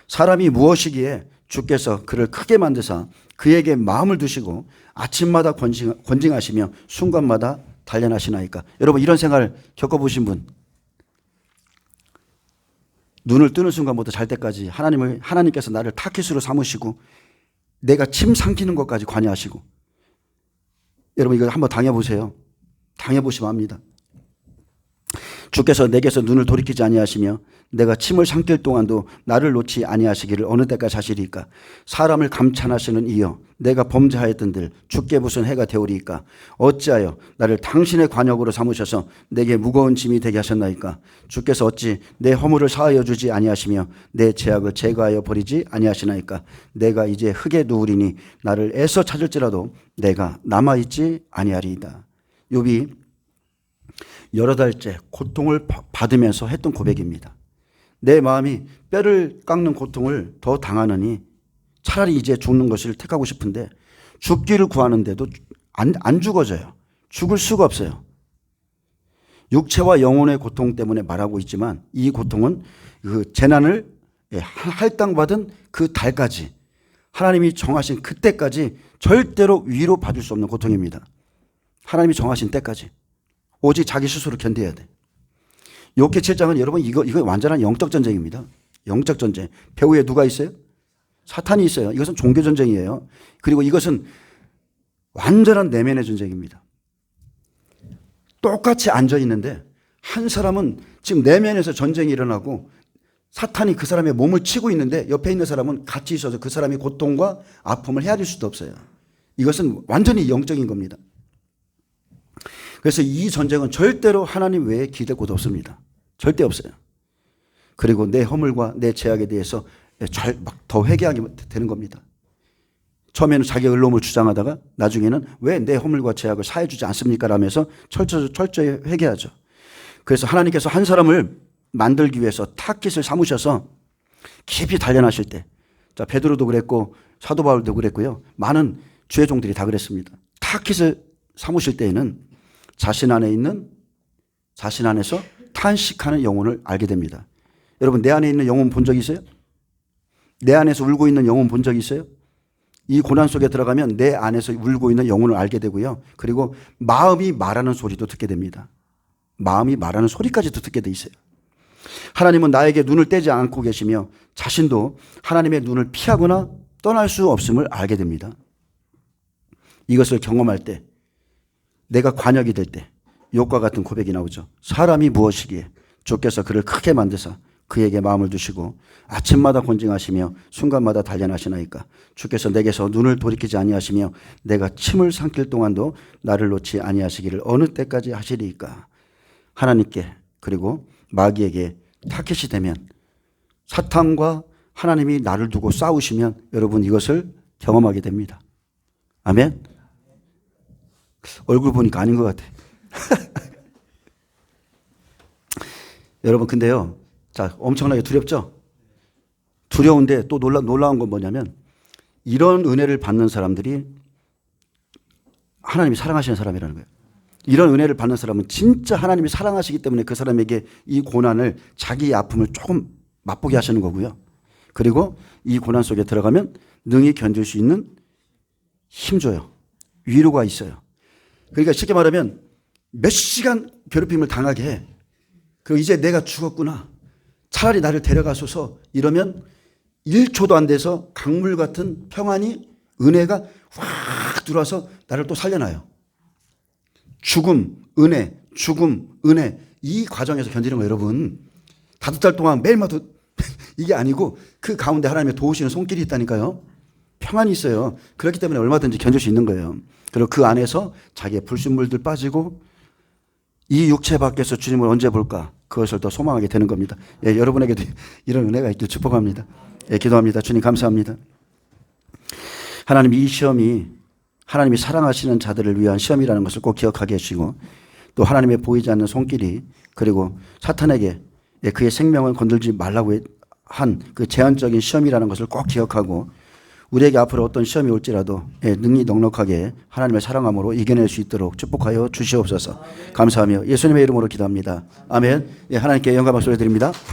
사람이 무엇이기에 주께서 그를 크게 만드사 그에게 마음을 두시고 아침마다 권징하시며 순간마다 단련하시나이까? 여러분, 이런 생활 겪어보신 분? 눈을 뜨는 순간부터 잘 때까지 하나님께서 나를 타깃으로 삼으시고 내가 침 삼키는 것까지 관여하시고. 여러분, 이거 한번 당해보세요. 당해보시면 압니다. 주께서 내게서 눈을 돌이키지 아니하시며 내가 침을 삼킬 동안도 나를 놓지 아니하시기를 어느 때까지 하시리까? 사람을 감찬하시는 이여 내가 범죄하였던들 주께 무슨 해가 되오리이까? 어찌하여 나를 당신의 관역으로 삼으셔서 내게 무거운 짐이 되게 하셨나이까? 주께서 어찌 내 허물을 사하여 주지 아니하시며 내 죄악을 제거하여 버리지 아니하시나이까? 내가 이제 흙에 누우리니 나를 애써 찾을지라도 내가 남아있지 아니하리이다. 욥이 여러 달째 고통을 받으면서 했던 고백입니다. 내 마음이 뼈를 깎는 고통을 더 당하느니 차라리 이제 죽는 것을 택하고 싶은데 죽기를 구하는데도 안 죽어져요. 죽을 수가 없어요. 육체와 영혼의 고통 때문에 말하고 있지만 이 고통은 그 재난을 할당받은 그 달까지, 하나님이 정하신 그때까지 절대로 위로받을 수 없는 고통입니다. 하나님이 정하신 때까지. 오직 자기 스스로 견뎌야 돼. 욥기 7장은 여러분 이거 완전한 영적 전쟁입니다. 영적 전쟁. 배후에 누가 있어요? 사탄이 있어요. 이것은 종교 전쟁이에요. 그리고 이것은 완전한 내면의 전쟁입니다. 똑같이 앉아 있는데 한 사람은 지금 내면에서 전쟁이 일어나고 사탄이 그 사람의 몸을 치고 있는데 옆에 있는 사람은 같이 있어서 그 사람이 고통과 아픔을 헤아릴 수도 없어요. 이것은 완전히 영적인 겁니다. 그래서 이 전쟁은 절대로 하나님 외에 기댈 곳 없습니다. 절대 없어요. 그리고 내 허물과 내 죄악에 대해서 더 회개하게 되는 겁니다. 처음에는 자기 의로움을 주장하다가 나중에는 왜 내 허물과 죄악을 사해 주지 않습니까? 라면서 철저히 회개하죠. 그래서 하나님께서 한 사람을 만들기 위해서 타깃을 삼으셔서 깊이 단련하실 때, 자, 베드로도 그랬고 사도 바울도 그랬고요. 많은 주의 종들이 다 그랬습니다. 타깃을 삼으실 때에는 자신 안에서 탄식하는 영혼을 알게 됩니다. 여러분, 내 안에 있는 영혼 본 적 있어요? 내 안에서 울고 있는 영혼 본 적 있어요? 이 고난 속에 들어가면 내 안에서 울고 있는 영혼을 알게 되고요. 그리고 마음이 말하는 소리도 듣게 됩니다. 마음이 말하는 소리까지도 듣게 돼 있어요. 하나님은 나에게 눈을 떼지 않고 계시며 자신도 하나님의 눈을 피하거나 떠날 수 없음을 알게 됩니다. 이것을 경험할 때, 내가 관역이 될 때 욥과 같은 고백이 나오죠. 사람이 무엇이기에 주께서 그를 크게 만드사 그에게 마음을 두시고 아침마다 권징하시며 순간마다 단련하시나이까. 주께서 내게서 눈을 돌이키지 아니하시며 내가 침을 삼킬 동안도 나를 놓지 아니하시기를 어느 때까지 하시리이까. 하나님께 그리고 마귀에게 타켓이 되면, 사탄과 하나님이 나를 두고 싸우시면 여러분 이것을 경험하게 됩니다. 아멘. 얼굴 보니까 아닌 것 같아. 여러분 근데요, 자, 엄청나게 두렵죠? 두려운데 또 놀라운 건 뭐냐면, 이런 은혜를 받는 사람들이 하나님이 사랑하시는 사람이라는 거예요. 이런 은혜를 받는 사람은 진짜 하나님이 사랑하시기 때문에 그 사람에게 이 고난을, 자기의 아픔을 조금 맛보게 하시는 거고요. 그리고 이 고난 속에 들어가면 능히 견딜 수 있는 힘 줘요. 위로가 있어요. 그러니까 쉽게 말하면 몇 시간 괴롭힘을 당하게 해. 그리고 이제 내가 죽었구나, 차라리 나를 데려가소서, 이러면 1초도 안 돼서 강물 같은 평안이, 은혜가 확 들어와서 나를 또 살려놔요. 죽음, 은혜, 죽음, 은혜, 이 과정에서 견디는 거예요. 여러분 5달 동안 매일마다 이게 아니고 그 가운데 하나님의 도우시는 손길이 있다니까요. 평안이 있어요. 그렇기 때문에 얼마든지 견딜 수 있는 거예요. 그리고 그 안에서 자기의 불순물들 빠지고, 이 육체 밖에서 주님을 언제 볼까, 그것을 더 소망하게 되는 겁니다. 예, 여러분에게도 이런 은혜가 있길 축복합니다. 예, 기도합니다. 주님 감사합니다. 하나님, 이 시험이 하나님이 사랑하시는 자들을 위한 시험이라는 것을 꼭 기억하게 해주시고, 또 하나님의 보이지 않는 손길이, 그리고 사탄에게 그의 생명을 건들지 말라고 한 그 제한적인 시험이라는 것을 꼭 기억하고, 우리에게 앞으로 어떤 시험이 올지라도 능히 넉넉하게 하나님의 사랑함으로 이겨낼 수 있도록 축복하여 주시옵소서. 감사하며 예수님의 이름으로 기도합니다. 아멘. 하나님께 영광 박수 드립니다.